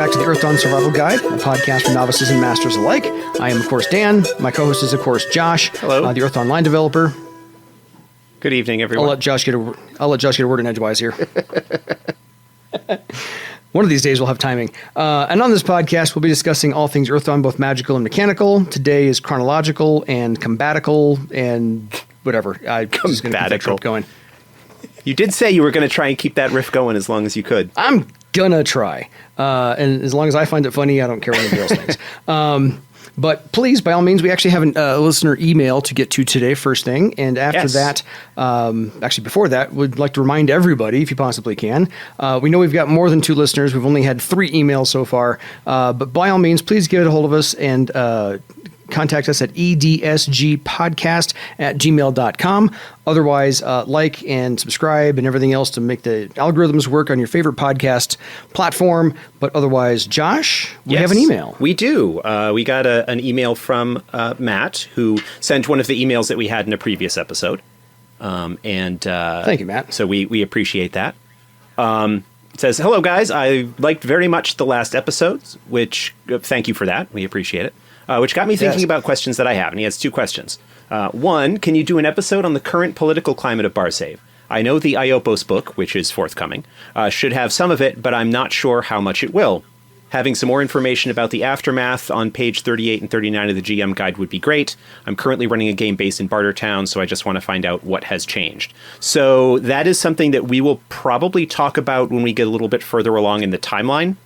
back to the Earthdawn Survival Guide, a podcast for novices and masters alike. I am, of course, Dan. My co-host is, of course, Josh. Hello. The Earthdawn line developer. Good evening, everyone. I'll let Josh get a word in edgewise here. One of these days we'll have timing. And on this podcast, we'll be discussing all things Earthdawn, both magical and mechanical. Today is chronological and combatical and whatever. I'm just going to keep that trope going. You did say you were going to try and keep that riff going as long as you could. I'm gonna try. And as long as I find it funny, I don't care what anybody else thinks. But please, by all means, we actually have a listener email to get to today, first thing. And after that, actually before that, we'd like to remind everybody, if you possibly can, we know we've got more than 2 listeners. We've only had 3 emails so far. But by all means, please get a hold of us and contact us at edsgpodcast@gmail.com. Otherwise, like and subscribe and everything else to make the algorithms work on your favorite podcast platform. But otherwise, Josh, we have an email. We do. We got an email from Matt, who sent one of the emails that we had in a previous episode. Thank you, Matt. So we appreciate that. It says, "Hello, guys. I liked very much the last episodes, which thank you for that. We appreciate it. Which got me thinking about questions that I have." And he has 2 questions. One, can you do an episode on the current political climate of Barsaive? I know the Iopos book, which is forthcoming, should have some of it, but I'm not sure how much it will. Having some more information about the aftermath on page 38 and 39 of the GM guide would be great. I'm currently running a game based in Bartertown, so I just want to find out what has changed. So that is something that we will probably talk about when we get a little bit further along in the timeline.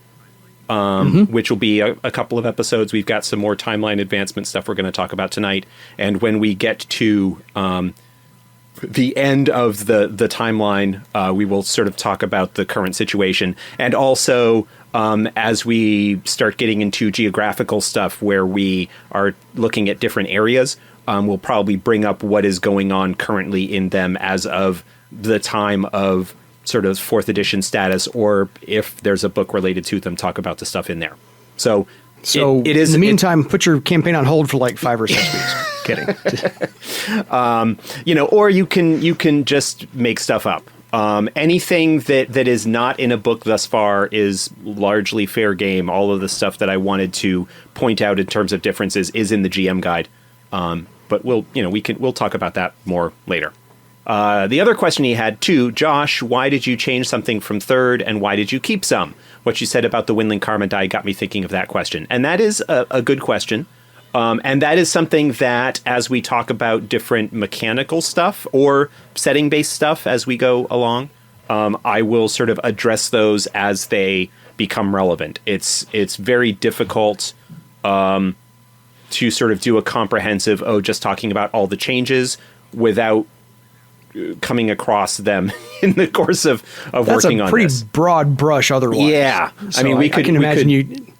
Which will be a couple of episodes. We've got some more timeline advancement stuff we're going to talk about tonight. And when we get to the end of the timeline, we will sort of talk about the current situation. And also, as we start getting into geographical stuff where we are looking at different areas, we'll probably bring up what is going on currently in them as of the time of sort of 4th edition status, or if there's a book related to them, talk about the stuff in there. So it is. In the meantime, put your campaign on hold for like 5 or 6 weeks. Kidding. Or you can just make stuff up. Anything that is not in a book thus far is largely fair game. All of the stuff that I wanted to point out in terms of differences is in the GM guide. But we'll talk about that more later. The other question he had, too, Josh, why did you change something from 3rd, and why did you keep some? What you said about the Windling Karma die got me thinking of that question. And that is a good question. And that is something that, as we talk about different mechanical stuff or setting-based stuff as we go along, I will sort of address those as they become relevant. It's very difficult to sort of do a comprehensive, just talking about all the changes without coming across them in the course of working on this. That's a pretty broad brush otherwise. Yeah. So I mean, I can imagine you...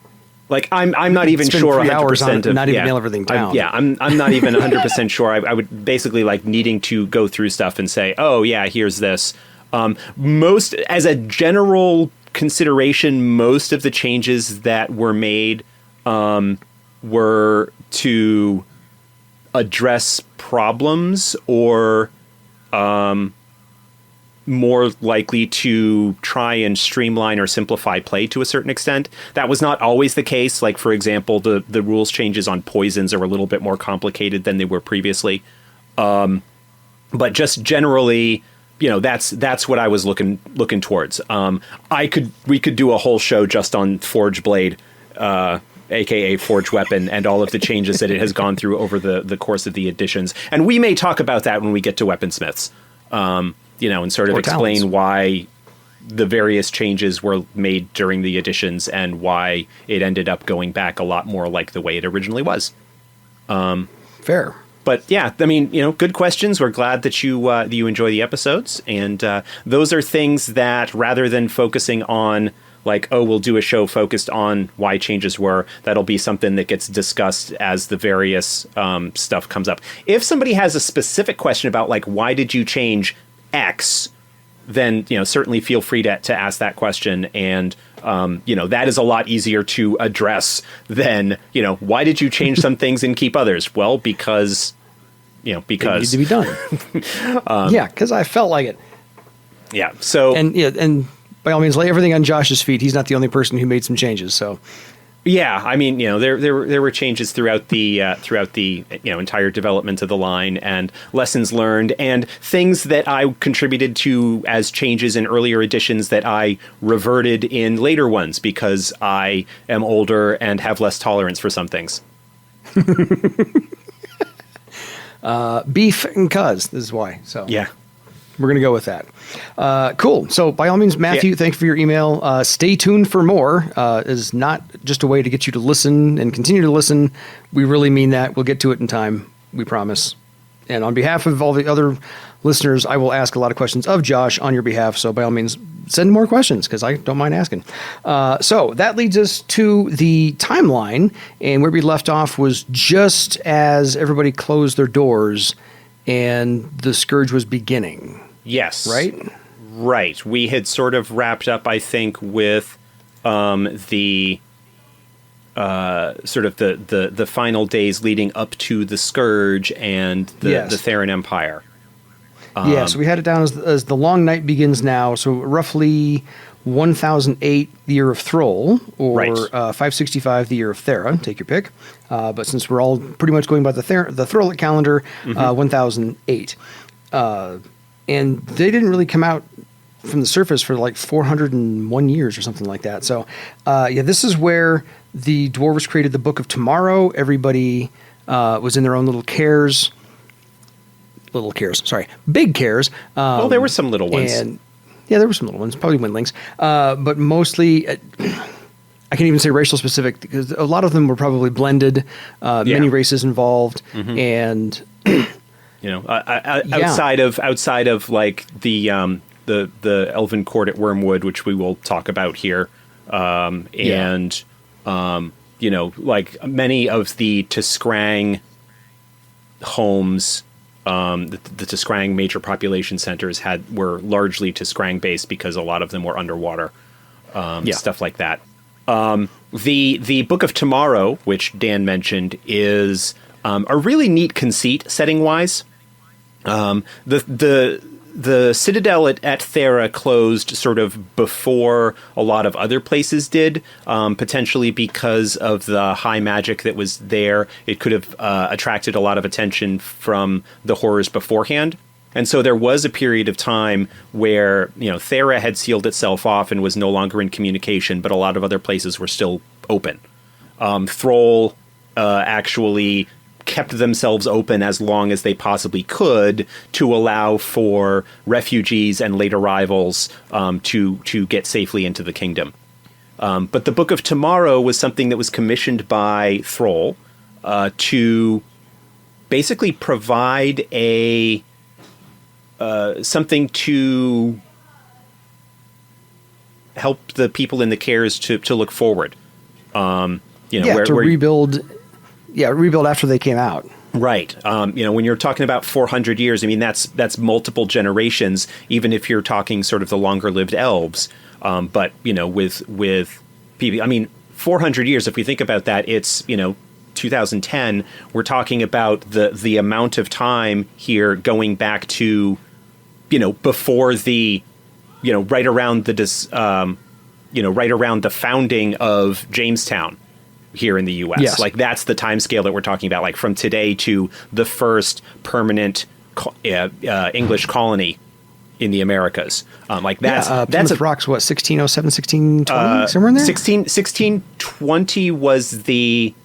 Like, I'm not even sure 100% of... Not even nail everything down. I'm not even 100% sure. I would basically like needing to go through stuff and say, oh, yeah, here's this. As a general consideration, most of the changes that were made were to address problems or... more likely to try and streamline or simplify play to a certain extent. That was not always the case. Like, for example, the rules changes on poisons are a little bit more complicated than they were previously. But just generally, that's what I was looking towards. We could do a whole show just on Forge Blade, aka Forge Weapon, and all of the changes that it has gone through over the course of the editions. And we may talk about that when we get to Weaponsmiths, and sort of explain why the various changes were made during the editions and why it ended up going back a lot more like the way it originally was. Fair. But yeah, I mean, good questions. We're glad that you enjoy the episodes. And those are things that, rather than focusing on like, we'll do a show focused on why changes were, that'll be something that gets discussed as the various stuff comes up. If somebody has a specific question about, like, why did you change X, then, certainly feel free to ask that question. And, that is a lot easier to address than, why did you change some things and keep others? Well, because it needs to be done. Because I felt like it. Yeah. So, and by all means, lay everything on Josh's feet. He's not the only person who made some changes. So, yeah, I mean, there were changes throughout the entire development of the line, and lessons learned, and things that I contributed to as changes in earlier editions that I reverted in later ones because I am older and have less tolerance for some things. Beef and cuz. This is why. So yeah. We're going to go with that. Cool. So by all means, Matthew, thank you for your email. Stay tuned for more. Is not just a way to get you to listen and continue to listen. We really mean that. We'll get to it in time. We promise. And on behalf of all the other listeners, I will ask a lot of questions of Josh on your behalf. So by all means, send more questions because I don't mind asking. So that leads us to the timeline. And where we left off was just as everybody closed their doors and the Scourge was beginning. Yes. Right? Right. We had sort of wrapped up, I think, with the sort of the final days leading up to the Scourge and the Theron Empire. So we had it down as the long night begins now. So roughly 1008, the year of Thrall, or 565, the year of Thera. Take your pick. But since we're all pretty much going by the Thrallic calendar, 1008. And they didn't really come out from the surface for like 401 years or something like that. So, this is where the dwarves created the Book of Tomorrow. Everybody was in their own little cares. Big cares. Well, there were some little ones. And, there were some little ones, probably windlings. But mostly, I can't even say racial specific because a lot of them were probably blended, many races involved. And... outside of like the elven court at Wormwood, which we will talk about here, like many of the Tiskrang homes, the Tiskrang major population centers were largely Tiskrang based because a lot of them were underwater, stuff like that. The Book of Tomorrow, which Dan mentioned, is a really neat conceit setting wise. The Citadel at Thera closed sort of before a lot of other places did, potentially because of the high magic that was there. It could have attracted a lot of attention from the horrors beforehand. And so there was a period of time where, Thera had sealed itself off and was no longer in communication, but a lot of other places were still open. Thrall actually kept themselves open as long as they possibly could to allow for refugees and late arrivals to get safely into the kingdom. But the Book of Tomorrow was something that was commissioned by Thrall to basically provide something to help the people in the cares to look forward. Rebuild. Yeah, rebuild after they came out. Right. When you're talking about 400 years, I mean, that's multiple generations, even if you're talking sort of the longer-lived elves. But, with people, I mean, 400 years, if we think about that, it's, 2010. We're talking about the amount of time here going back to, before the, right around the founding of Jamestown here in the U.S. Yes. Like that's the time scale that we're talking about, like from today to the first permanent English colony in the Americas. That's Plymouth Rock's what, 1607, 1620, somewhere in there? 1620 was the...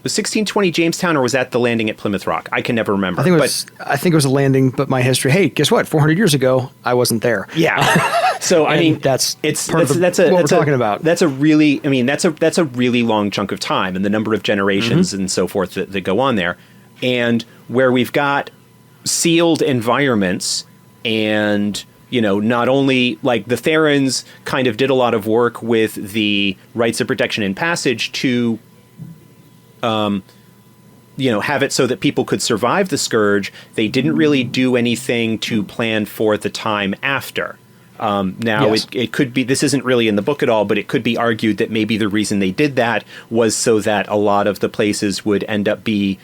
Was 1620 Jamestown, or was that the landing at Plymouth Rock? I can never remember. I think it was a landing, but my history. Hey, guess what? 400 years ago, I wasn't there. Yeah. So I mean, that's what we're talking about. That's a really long chunk of time, and the number of generations and so forth that go on there, and where we've got sealed environments, and not only like the Therans kind of did a lot of work with the rights of protection and passage to have it so that people could survive the Scourge. They didn't really do anything to plan for the time after. It could be, this isn't really in the book at all, but it could be argued that maybe the reason they did that was so that a lot of the places would end up being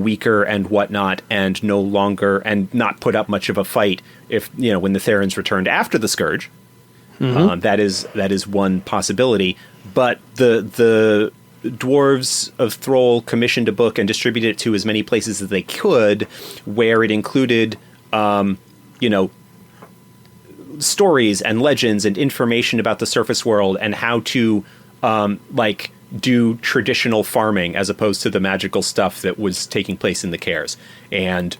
weaker and whatnot, and no longer, and not put up much of a fight if, when the Therans returned after the Scourge. That is one possibility. But the dwarves of Thrall commissioned a book and distributed it to as many places as they could, where it included, stories and legends and information about the surface world and how to, do traditional farming as opposed to the magical stuff that was taking place in the cares, and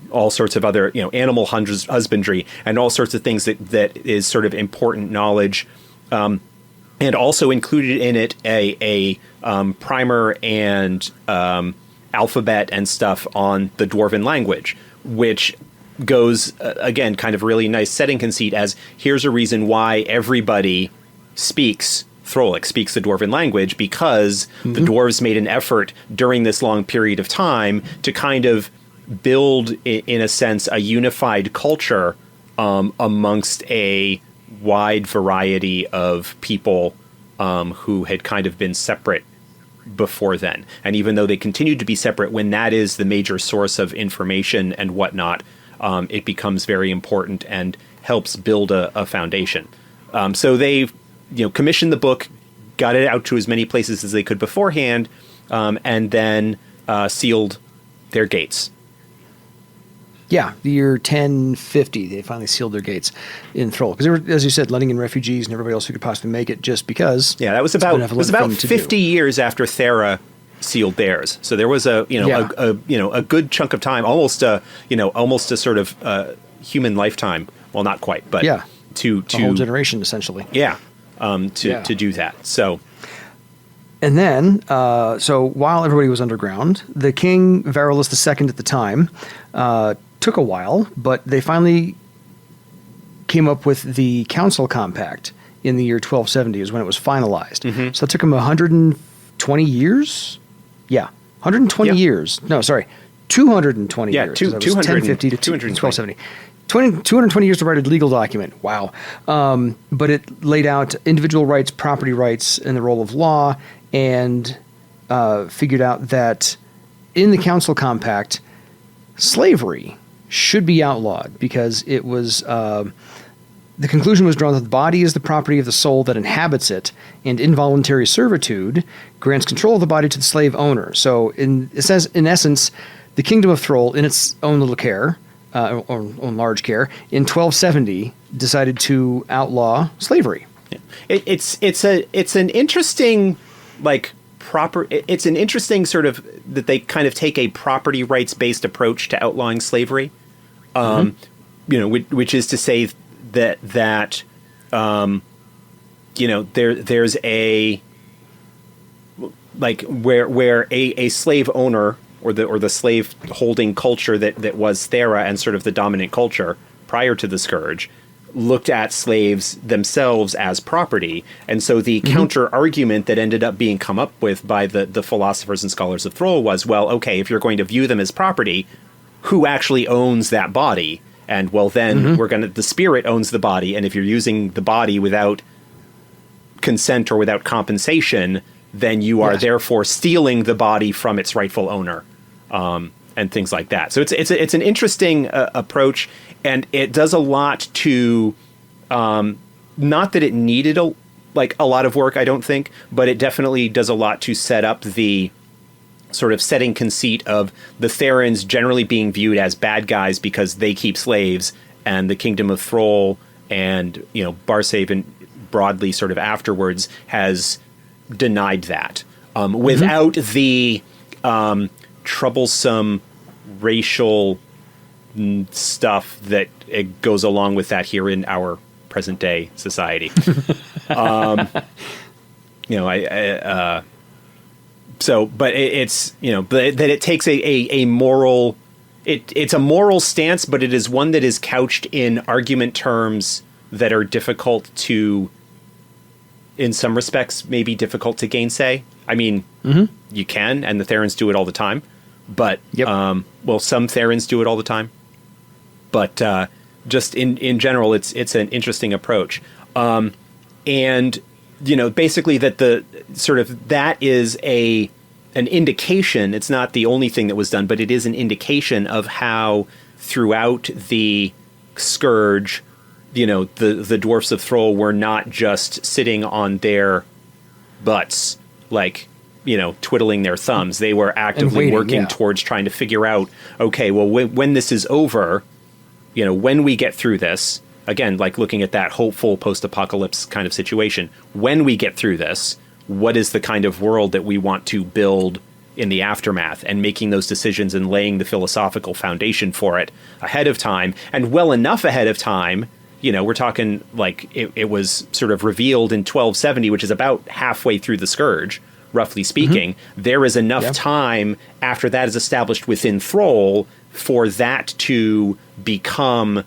all sorts of other, animal husbandry and all sorts of things that is sort of important knowledge. And also included in it a primer and alphabet and stuff on the Dwarven language, which goes, again, kind of really nice setting conceit as here's a reason why everybody speaks Throlic, speaks the Dwarven language, because the dwarves made an effort during this long period of time to kind of build, in a sense, a unified culture amongst a wide variety of people who had kind of been separate before then. And even though they continued to be separate, when that is the major source of information and whatnot, it becomes very important and helps build a foundation. So they commissioned the book, got it out to as many places as they could beforehand, and then sealed their gates. Yeah, the year 1050, they finally sealed their gates in Thrall. Because they were, as you said, letting in refugees and everybody else who could possibly make it, just because. Yeah, that was about 50 years after Thera sealed theirs. So there was a good chunk of time, almost a sort of human lifetime. Well, not quite, but to a whole generation essentially. Yeah, to do that. So. And then, so while everybody was underground, the king, Varulus II at the time, took a while, but they finally came up with the Council Compact in the year 1270 is when it was finalized. So that took them 120 years? Yeah, 120 years. No, sorry, 220 years. 1050 to 1270. 220 years to write a legal document. Wow. But it laid out individual rights, property rights, and the role of law, and figured out that in the Council Compact, slavery should be outlawed because it was the conclusion was drawn that the body is the property of the soul that inhabits it, and involuntary servitude grants control of the body to the slave owner. So it says, in essence, the kingdom of Thrall, in its own little care, or own large care, in 1270 decided to outlaw slavery. Yeah. It's an interesting it's an interesting sort of that they kind of take a property rights based approach to outlawing slavery, which is to say that there's a where a slave owner or the slave holding culture that was Thera and sort of the dominant culture prior to the Scourge looked at slaves themselves as property. And so the counter argument that ended up being come up with by the philosophers and scholars of Thrall was, well, okay, if you're going to view them as property, who actually owns that body? And well, then the spirit owns the body. And if you're using the body without consent or without compensation, then you are therefore stealing the body from its rightful owner. And things like that. So it's an interesting approach, and it does a lot to, not that it needed a lot of work, I don't think, but it definitely does a lot to set up the sort of setting conceit of the Therans generally being viewed as bad guys because they keep slaves, and the kingdom of Thrall and Barsaive and broadly sort of afterwards has denied that without the troublesome racial stuff that it goes along with that here in our present day society. But it takes a moral, it's a moral stance, but it is one that is couched in argument terms that are difficult to, in some respects, maybe difficult to gainsay. I mean, you can, and the Therans do it all the time. But, some Therans do it all the time. But just in general, it's an interesting approach. And, basically that the sort of that is an indication. It's not the only thing that was done, but it is an indication of how throughout the Scourge, the dwarfs of Thrall were not just sitting on their butts, like, twiddling their thumbs. They were actively working towards trying to figure out, okay, well, when this is over, when we get through this, again, like looking at that hopeful post-apocalypse kind of situation, when we get through this, what is the kind of world that we want to build in the aftermath, and making those decisions and laying the philosophical foundation for it ahead of time, and well enough ahead of time. We're talking like it was sort of revealed in 1270, which is about halfway through the Scourge, roughly speaking. There is enough time after that is established within Thrall for that to become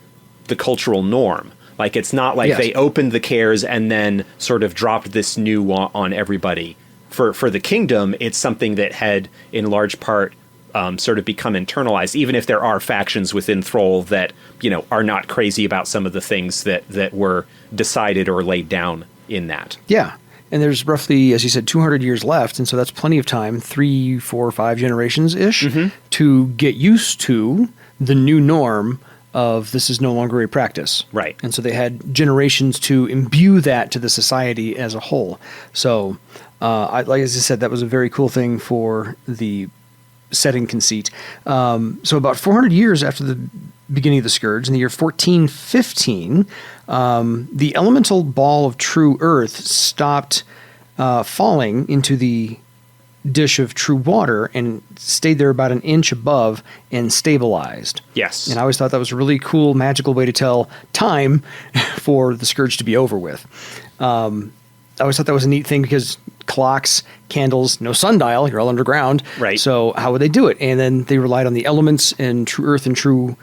the cultural norm. Like, it's not like they opened the cares and then sort of dropped this new on everybody. For the kingdom, it's something that had, in large part, sort of become internalized, even if there are factions within Thrall that, are not crazy about some of the things that were decided or laid down in that. Yeah. And there's roughly, as you said, 200 years left. And so that's plenty of time, 3, 4, 5 generations-ish, to get used to the new norm of this is no longer a practice. Right. And so they had generations to imbue that to the society as a whole. So, like as I said, that was a very cool thing for the setting conceit. So about 400 years after the beginning of the Scourge, in the year 1415, the elemental ball of true earth stopped falling into the dish of true water and stayed there about an inch above and stabilized. Yes. And I always thought that was a really cool, magical way to tell time for the Scourge to be over with. I always thought that was a neat thing because clocks, candles, no sundial, you're all underground. Right. So how would they do it? And then they relied on the elements and true earth and true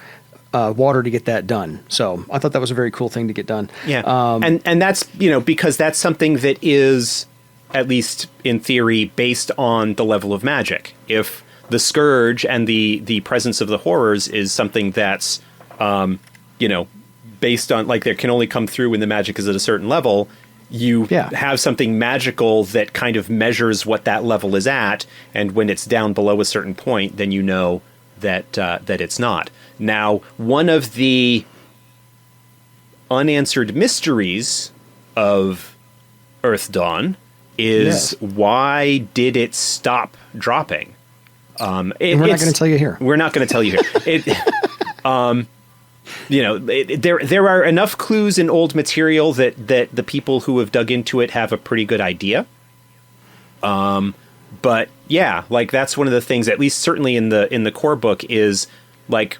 water to get that done. So I thought that was a very cool thing to get done. Yeah. And that's, because that's something that is, at least in theory, based on the level of magic. If the Scourge and the presence of the horrors is something that's, based on, like, there can only come through when the magic is at a certain level, you have something magical that kind of measures what that level is at, and when it's down below a certain point, then you know that it's not. Now, one of the unanswered mysteries of Earthdawn is why did it stop dropping? We're not going to tell you here. We're not going to tell you here. There are enough clues in old material that the people who have dug into it have a pretty good idea. But yeah, like, that's one of the things, at least certainly in the core book, is like,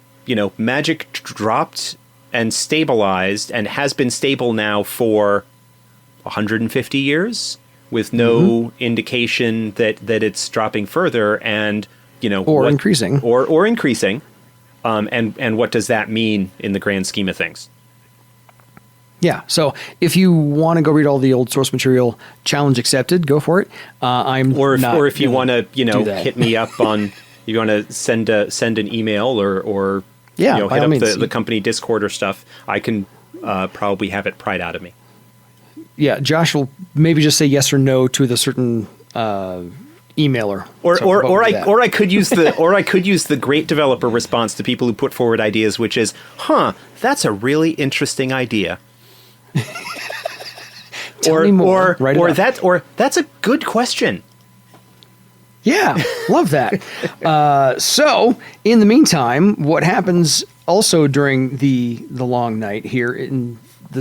magic dropped and stabilized and has been stable now for 150 years with no indication that it's dropping further, and increasing or increasing. And what does that mean in the grand scheme of things? Yeah. So if you want to go read all the old source material, challenge accepted, go for it. Or if you want to, hit me up on, you want to send an email or hit up the company Discord or stuff, I can probably have it pried out of me. Yeah. Josh will maybe just say yes or no to the certain emailer. Or I could use the great developer response to people who put forward ideas, which is, that's a really interesting idea. Tell me more. That's a good question. Yeah, love that. So, in the meantime, what happens also during the long night here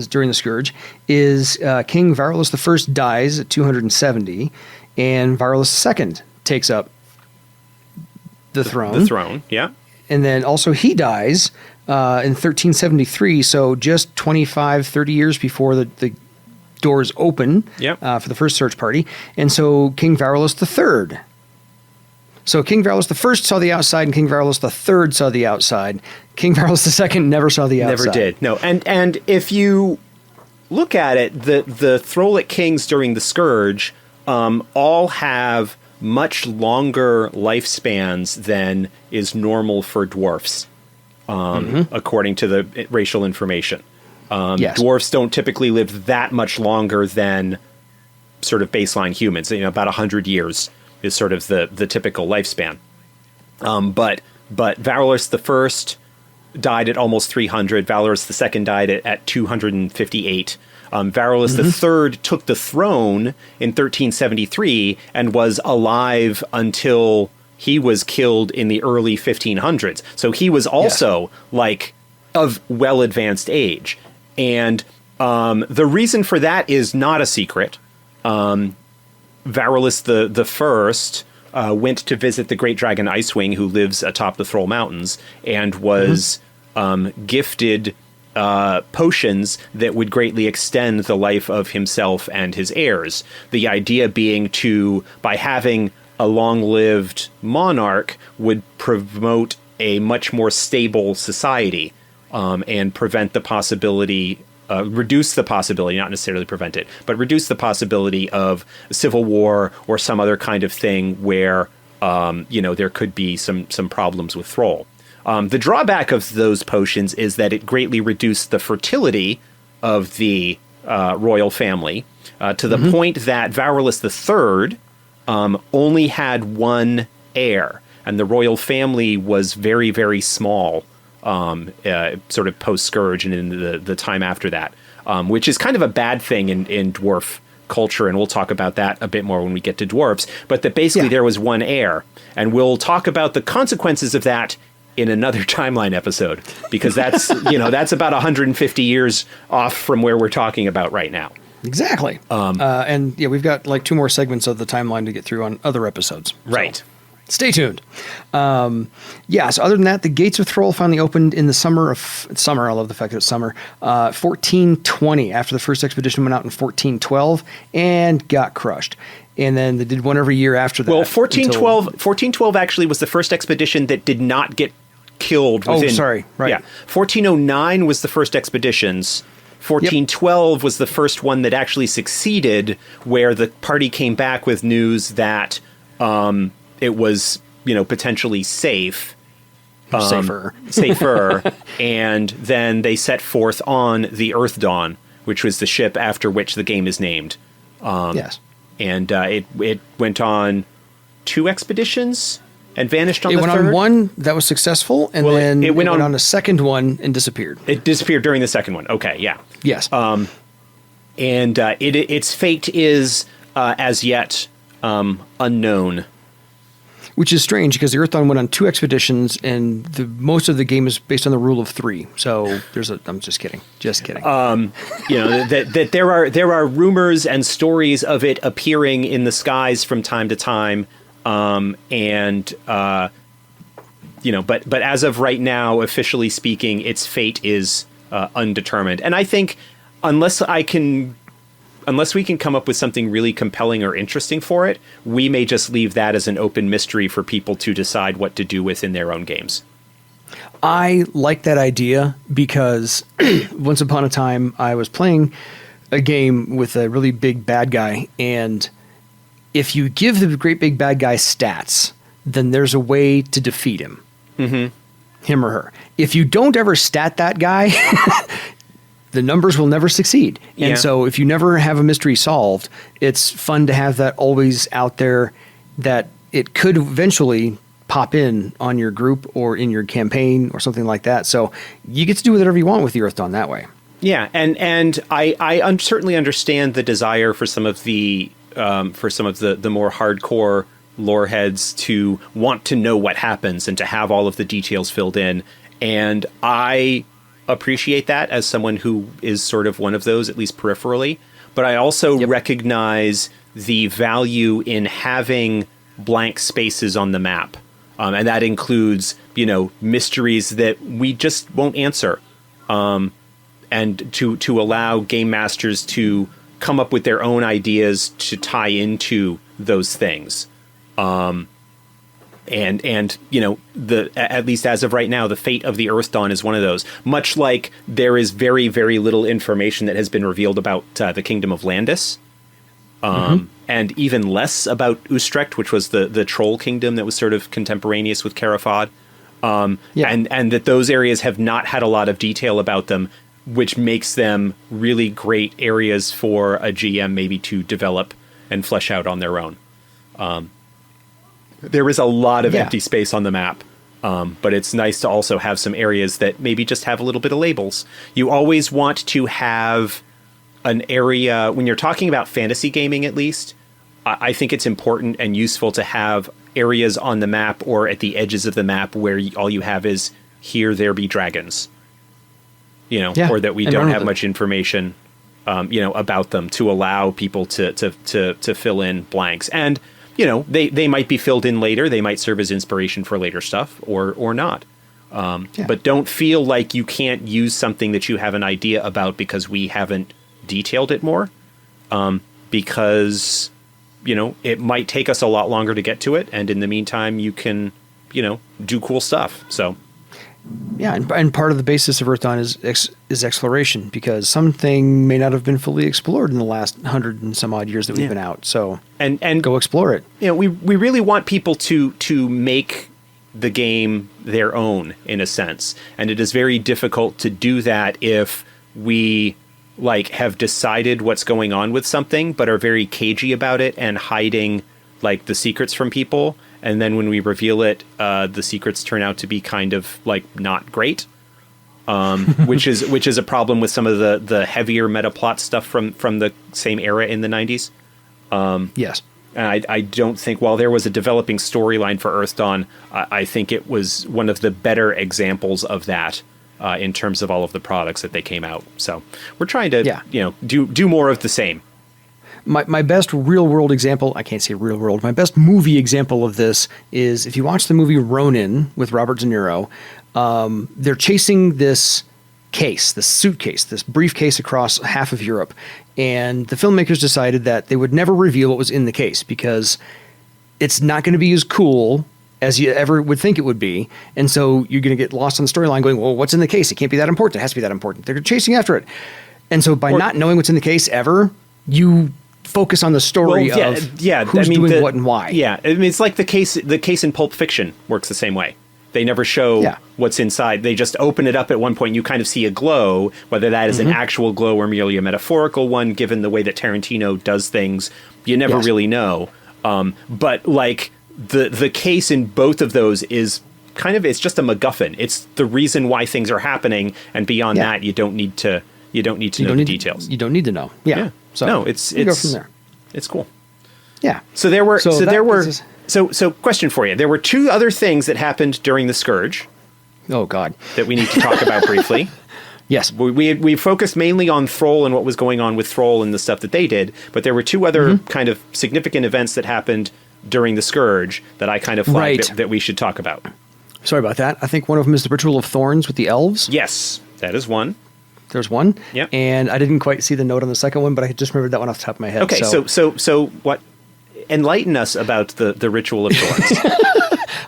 during the Scourge is King Varulus I dies at 270, and Varulus II takes up the throne. The throne, yeah. And then also he dies in 1373, so just 25, 30 years before the doors open for the first search party. And so King Varulus III. So King Varulus I saw the outside, and King Varulus III saw the outside. King Varulus II never saw the outside. Never did, no. And if you look at it, the Throllic kings during the Scourge all have much longer lifespans than is normal for dwarfs, according to the racial information. Dwarfs don't typically live that much longer than sort of baseline humans. About 100 years is sort of the typical lifespan. But Varulus died at almost 300. Valorous II died at 258. Valorous III took the throne in 1373 and was alive until he was killed in the early 1500s. So he was also like of well-advanced age. And the reason for that is not a secret. Valorous the First went to visit the great dragon Icewing, who lives atop the Thrall Mountains, and was gifted potions that would greatly extend the life of himself and his heirs. The idea being by having a long-lived monarch, would promote a much more stable society and prevent the possibility, reduce the possibility, not necessarily prevent it, but reduce the possibility of civil war or some other kind of thing where, there could be some problems with Thrall. The drawback of those potions is that it greatly reduced the fertility of the royal family to the point that Valorous III only had one heir, and the royal family was very, very small, sort of post-Scourge and in the time after that, which is kind of a bad thing in dwarf culture, and we'll talk about that a bit more when we get to dwarves, but that basically there was one heir, and we'll talk about the consequences of that in another timeline episode, because that's that's about 150 years off from where we're talking about right now. Exactly. And we've got like 2 more segments of the timeline to get through on other episodes. Right. So stay tuned. So other than that, the Gates of Thrall finally opened in the summer. I love the fact that it's summer. 1420, after the first expedition went out in 1412 and got crushed. And then they did one every year after that. Well, 1412 actually was the first expedition that did not get killed within... Oh, sorry. Right. Yeah. 1409 was the first expeditions. 1412 was the first one that actually succeeded, where the party came back with news that it was, potentially safe. Safer. And then they set forth on the Earthdawn, which was the ship after which the game is named. Yes. And it went on 2 expeditions and vanished on the third. It went on one that was successful, and then it went on a second one and disappeared. It disappeared during the second one. Okay, yeah. Yes. And its fate is as yet unknown. Which is strange, because the Earthdawn went on 2 expeditions, and most of the game is based on the rule of 3. So I'm just kidding. Just kidding. That there are rumors and stories of it appearing in the skies from time to time. But as of right now, officially speaking, its fate is undetermined. And I think unless we can come up with something really compelling or interesting for it, we may just leave that as an open mystery for people to decide what to do with in their own games. I like that idea, because once upon a time I was playing a game with a really big bad guy, and if you give the great big bad guy stats, then there's a way to defeat him. Mm-hmm. Him or her. If you don't ever stat that guy, the numbers will never succeed. And so if you never have a mystery solved, it's fun to have that always out there, that it could eventually pop in on your group or in your campaign or something like that. So you get to do whatever you want with the Earthdawn that way. Yeah, and I certainly understand the desire for some of the more hardcore lore heads to want to know what happens and to have all of the details filled in. And I appreciate that as someone who is sort of one of those, at least peripherally. But I also recognize the value in having blank spaces on the map. And that includes, mysteries that we just won't answer. And to allow game masters to come up with their own ideas to tie into those things. And at least as of right now, the fate of the Earthdawn is one of those. Much like there is very, very little information that has been revealed about the Kingdom of Landis, and even less about Ustrecht, which was the troll kingdom that was sort of contemporaneous with Carafod, and that those areas have not had a lot of detail about them, which makes them really great areas for a GM maybe to develop and flesh out on their own. There is a lot of empty space on the map But it's nice to also have some areas that maybe just have a little bit of labels. You always want to have an area, when you're talking about fantasy gaming at least, I think it's important and useful to have areas on the map or at the edges of the map where all you have is, here there be dragons. Or that we don't have much information, about them to allow people to fill in blanks. And, they might be filled in later. They might serve as inspiration for later stuff or not. But don't feel like you can't use something that you have an idea about because we haven't detailed it more. Because, it might take us a lot longer to get to it. And in the meantime, you can, do cool stuff. So... Yeah, and part of the basis of Earthdawn is exploration, because something may not have been fully explored in the last 100 and some odd years that we've been out. So and go explore it. We really want people to make the game their own in a sense, and it is very difficult to do that if we have decided what's going on with something, but are very cagey about it and hiding the secrets from people. And then when we reveal it, the secrets turn out to be kind of not great, which is a problem with some of the heavier meta plot stuff from the same era in the 90s. Yes. And I don't think, while there was a developing storyline for Earthdawn, I think it was one of the better examples of that in terms of all of the products that they came out. So we're trying to do more of the same. My best real-world example, I can't say real-world, my best movie example of this is if you watch the movie Ronin with Robert De Niro, they're chasing this suitcase, this briefcase across half of Europe, and the filmmakers decided that they would never reveal what was in the case because it's not going to be as cool as you ever would think it would be, and so you're going to get lost on the storyline going, well, what's in the case? It can't be that important. It has to be that important. They're chasing after it. And so by not knowing what's in the case ever, you focus on the story of who's doing what and why. Yeah, I mean, it's like the case in Pulp Fiction works the same way. They never show what's inside. They just open it up at one point. You kind of see a glow, whether that is an actual glow or merely a metaphorical one, given the way that Tarantino does things. You never really know. But the case in both of those is it's just a MacGuffin. It's the reason why things are happening, and beyond that, you don't need to know the details. You don't need to know. Yeah. So no, it's go from there. It's cool. Yeah. So question for you. There were two other things that happened during the Scourge. Oh God. That we need to talk about briefly. Yes. We focused mainly on Thrall and what was going on with Thrall and the stuff that they did, but there were two other kind of significant events that happened during the Scourge that I kind of flagged that we should talk about. Sorry about that. I think one of them is the Ritual of Thorns with the elves. Yes, that is one. There's one. Yeah. And I didn't quite see the note on the second one, but I just remembered that one off the top of my head. Okay, so what? Enlighten us about the Ritual of Thorns.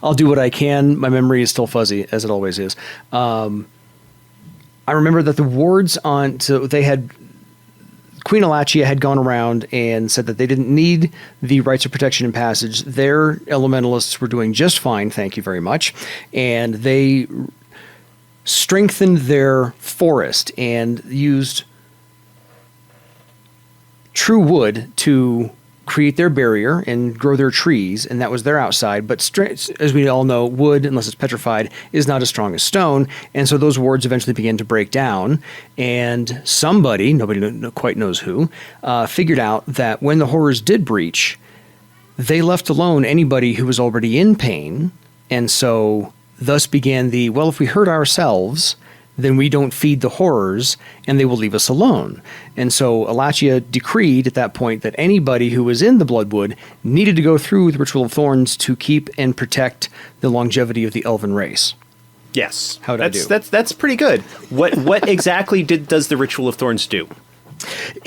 I'll do what I can. My memory is still fuzzy, as it always is. I remember that the wards Queen Alachia had gone around and said that they didn't need the rights of protection and passage. Their elementalists were doing just fine, thank you very much. And they strengthened their forest and used true wood to create their barrier and grow their trees, and that was their outside. But as we all know, wood, unless it's petrified, is not as strong as stone, and so those wards eventually began to break down, and somebody, nobody quite knows who, figured out that when the horrors did breach, they left alone anybody who was already in pain, and so thus began if we hurt ourselves, then we don't feed the horrors, and they will leave us alone. And so Alachia decreed at that point that anybody who was in the Bloodwood needed to go through the Ritual of Thorns to keep and protect the longevity of the elven race. Yes. How'd I do? That's pretty good. What exactly does the Ritual of Thorns do?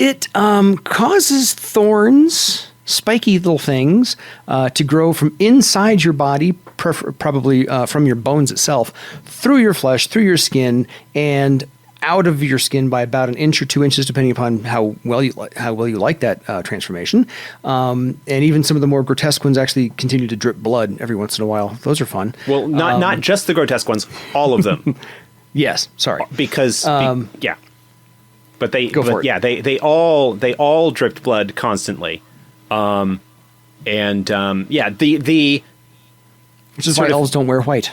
It causes thorns, spiky little things, to grow from inside your body, probably from your bones itself, through your flesh, through your skin, and out of your skin by about 1 inch or 2 inches, depending upon how well you like that transformation. And even some of the more grotesque ones actually continue to drip blood every once in a while. Those are fun. Well, not just the grotesque ones, all of them. Yes, sorry. Because but they go for it. Yeah, they all dripped blood constantly. The which is why elves don't wear white.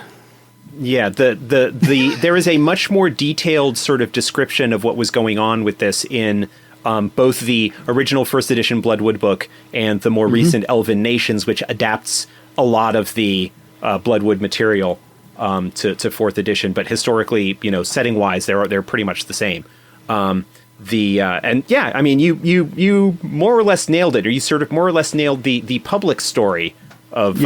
Yeah, there is a much more detailed sort of description of what was going on with this in both the original first edition Bloodwood book and the more recent Elven Nations, which adapts a lot of the Bloodwood material to fourth edition. But historically, setting wise, they're pretty much the same. I mean, you more or less nailed it, or you sort of more or less nailed the public story of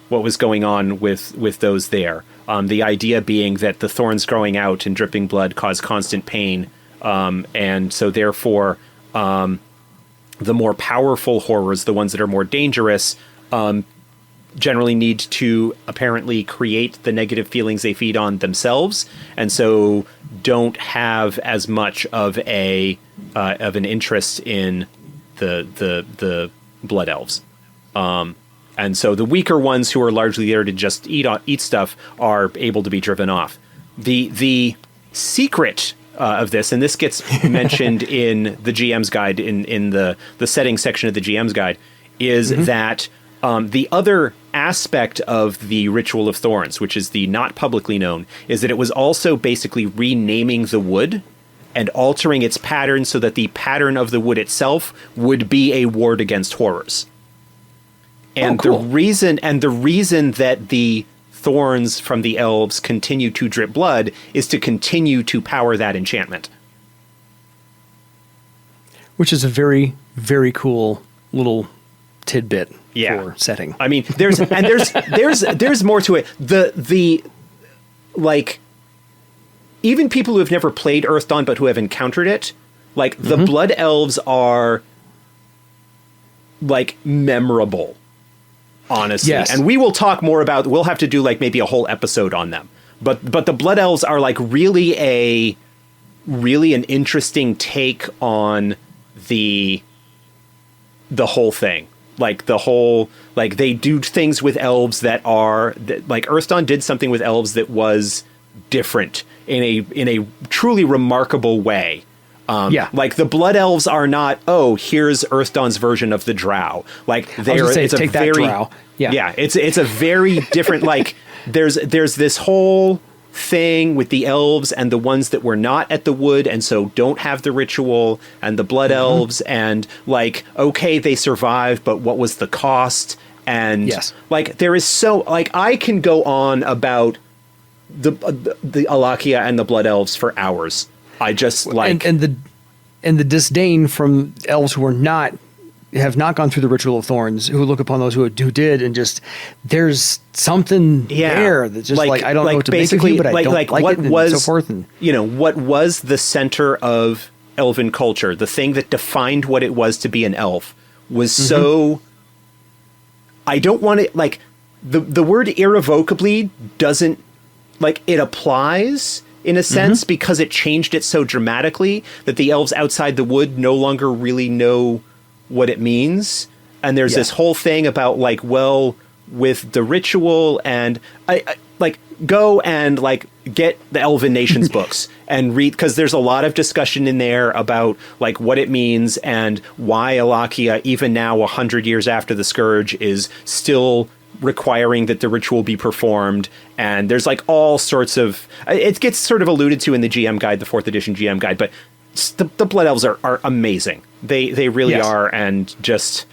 what was going on with those there. The idea being that the thorns growing out and dripping blood cause constant pain, and so therefore the more powerful horrors, the ones that are more dangerous, generally need to apparently create the negative feelings they feed on themselves, and so don't have as much of an interest in the blood elves. And so the weaker ones, who are largely there to just eat stuff, are able to be driven off. The secret of this, and this gets mentioned in the GM's guide, in the settings section of the GM's guide, is that the other aspect of the Ritual of Thorns, which is the not publicly known, is that it was also basically renaming the wood and altering its pattern so that the pattern of the wood itself would be a ward against horrors. And the reason that the thorns from the elves continue to drip blood is to continue to power that enchantment. Which is a very, very cool little tidbit for setting. I mean, there's more to it. The even people who have never played Earthdawn but who have encountered it, the blood elves are memorable. Honestly, and we will talk more about. We'll have to do maybe a whole episode on them. But the blood elves are really an interesting take on the whole thing. They do things with elves that are Earthdawn did something with elves that was different in a truly remarkable way. The blood elves are not, here's Earthdawn's version of the drow. It's a very different, there's this whole thing with the elves and the ones that were not at the wood and so don't have the ritual, and the blood elves, and they survived, but what was the cost? And there is so, I can go on about the Alakia and the blood elves for hours. I just and the disdain from elves who have not gone through the Ritual of Thorns, who look upon those who did, and just there's something there that just I don't know what to make of you, but I don't like it, and so forth. And what was the center of elven culture, the thing that defined what it was to be an elf, was so. I don't want to the word irrevocably doesn't it applies. In a sense, because it changed it so dramatically that the elves outside the wood no longer really know what it means. And there's this whole thing about with the ritual, and I go and get the Elven Nations books and read, because there's a lot of discussion in there about what it means and why Alakia, even now 100 years after the Scourge, is still requiring that the ritual be performed. And there's all sorts of, it gets sort of alluded to in the GM guide, the 4th edition GM guide, but the blood elves are amazing. They really are. And just,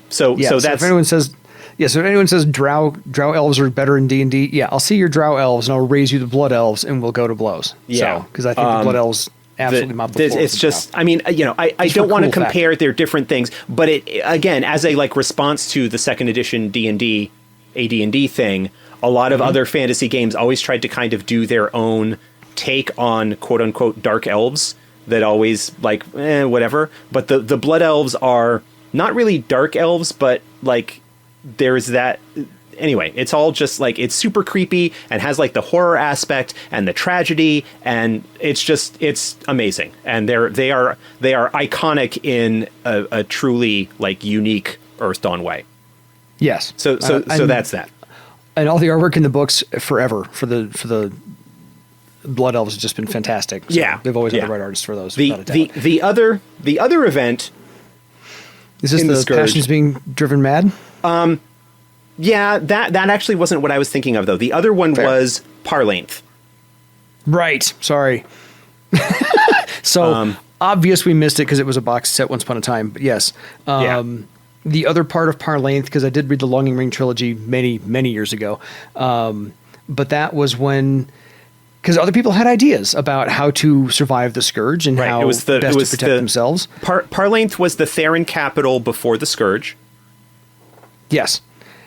so that's, if anyone says drow elves are better in D&D, I'll see your drow elves and I'll raise you the blood elves and we'll go to blows. Because I think the blood elves absolutely mop the floor. It's just, I mean, I don't want to compare their different things, but it, again, as a response to the 2nd edition D&D, AD&D thing, a lot of other fantasy games always tried to kind of do their own take on quote unquote dark elves that always whatever. But the blood elves are not really dark elves, but there's that. Anyway, it's all just it's super creepy and has the horror aspect and the tragedy, and it's amazing. And they are iconic in a truly unique Earthdawn way. Yes. So that's that. And all the artwork in the books forever for the blood elves has just been fantastic. So they've always had the right artists for those. The other event is this the passions being driven mad? That actually wasn't what I was thinking of, though. The other one was Parlainth. Right. Sorry. So obvious we missed it because it was a box set once upon a time. But yes. The other part of Parlainth, because I did read the Longing Ring trilogy many, many years ago. But that was when... Because other people had ideas about how to survive the Scourge and how best to protect themselves. Parlainth was the Theron capital before the Scourge. Yes.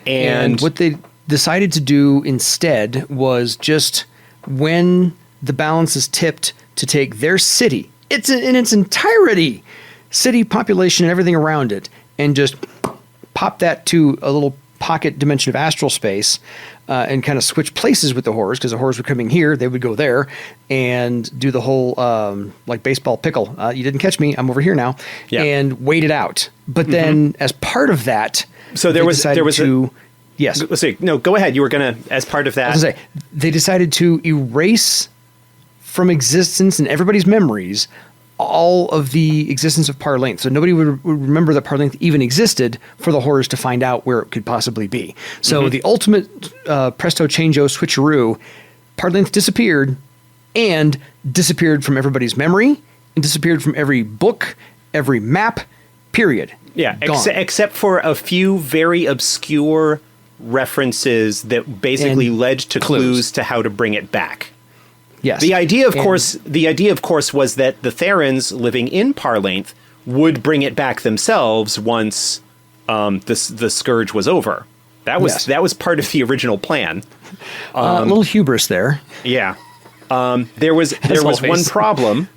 And what they decided to do instead was just when the balance is tipped to take their city, it's in its entirety, city population and everything around it, and just pop that to a little pocket dimension of astral space and kind of switch places with the horrors, because the horrors were coming here, they would go there, and do the whole like baseball pickle. You didn't catch me, I'm over here now, and wait it out. But then as part of that, so there was yes. Let's see. No, go ahead. You were gonna, as part of that. I was gonna say, they decided to erase from existence and everybody's memories all of the existence of Parlainth. So nobody would remember that Parlainth even existed for the horrors to find out where it could possibly be. So the ultimate presto changeo switcheroo, Parlainth disappeared and disappeared from everybody's memory and disappeared from every book, every map, period. Yeah, except for a few very obscure references that basically led to clues to how to bring it back. Yes. The idea, of course, was that the Therans living in Parlainth would bring it back themselves once the Scourge was over. That was part of the original plan. A little hubris there. Yeah. There was one problem,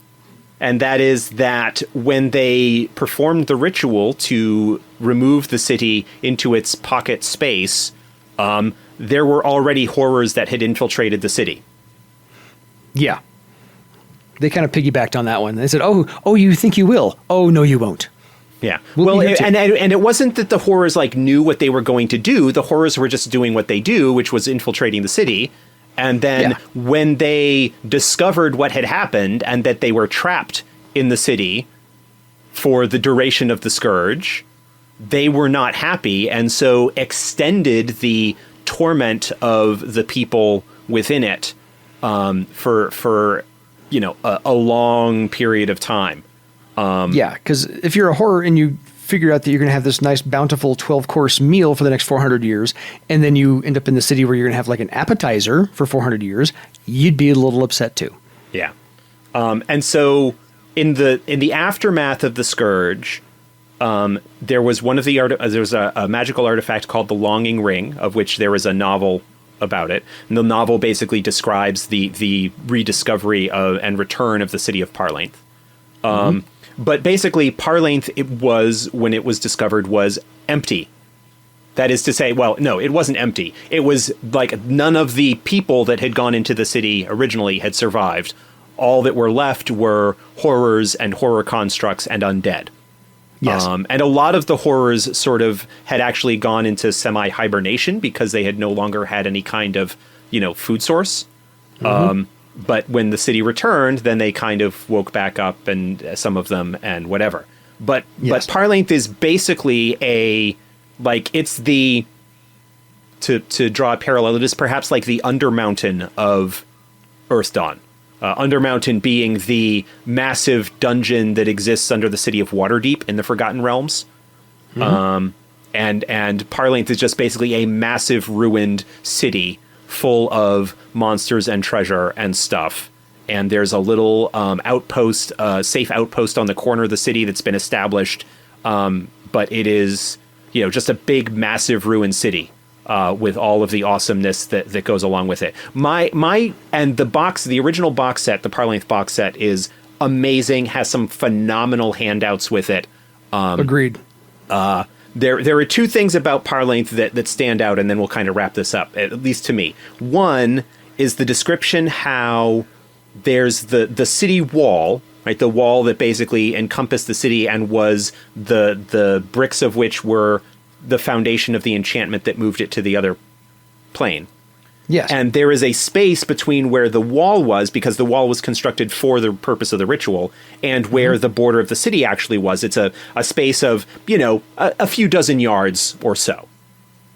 and that is that when they performed the ritual to remove the city into its pocket space, there were already horrors that had infiltrated the city. Yeah. They kind of piggybacked on that one. They said, oh, you think you will? Oh, no, you won't. Yeah. Well, and it wasn't that the horrors like knew what they were going to do. The horrors were just doing what they do, which was infiltrating the city. And then when they discovered what had happened and that they were trapped in the city for the duration of the Scourge, they were not happy, and so extended the torment of the people within it for a long period of time. Because if you're a horror and you figure out that you're going to have this nice bountiful 12-course meal for the next 400 years, and then you end up in the city where you're going to have like an appetizer for 400 years, you'd be a little upset too. Yeah. And so in the aftermath of the Scourge, there was there was a magical artifact called the Longing Ring, of which there was a novel about it. And the novel basically describes the rediscovery and return of the city of Parlainth. But basically, Parlainth, when it was discovered, was empty. That is to say, well, no, it wasn't empty. It was like none of the people that had gone into the city originally had survived. All that were left were horrors and horror constructs and undead. Yes. And a lot of the horrors sort of had actually gone into semi-hibernation because they had no longer had any kind of, food source. But when the city returned, then they kind of woke back up, and some of them and whatever. But Parlainth is basically to draw a parallel, it is perhaps like the Undermountain of Earthdawn. Undermountain being the massive dungeon that exists under the city of Waterdeep in the Forgotten Realms. And Parlainth is just basically a massive ruined city full of monsters and treasure and stuff. And there's a little outpost, safe outpost on the corner of the city that's been established. But it is, just a big, massive ruined city. With all of the awesomeness that goes along with it. And the original box set, the Parlainth box set, is amazing, has some phenomenal handouts with it. Agreed. There are two things about Parlainth that stand out, and then we'll kind of wrap this up, at least to me. One is the description how there's the city wall, right? The wall that basically encompassed the city and was the bricks of which were the foundation of the enchantment that moved it to the other plane. Yes. And there is a space between where the wall was, because the wall was constructed for the purpose of the ritual, and where the border of the city actually was. It's a space of, a few dozen yards or so.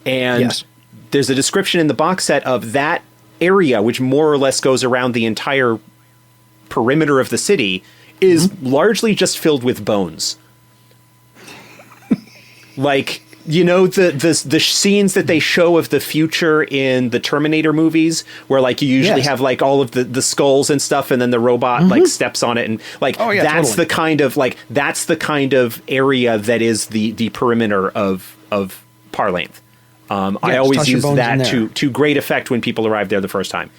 And there's a description in the box set of that area, which more or less goes around the entire perimeter of the city, is largely just filled with bones. Like, you know, the scenes that they show of the future in the Terminator movies, where like you usually have like all of the skulls and stuff, and then the robot like steps on it, and like that's the kind of area that is the perimeter of Parlainth. I always use that to great effect when people arrive there the first time.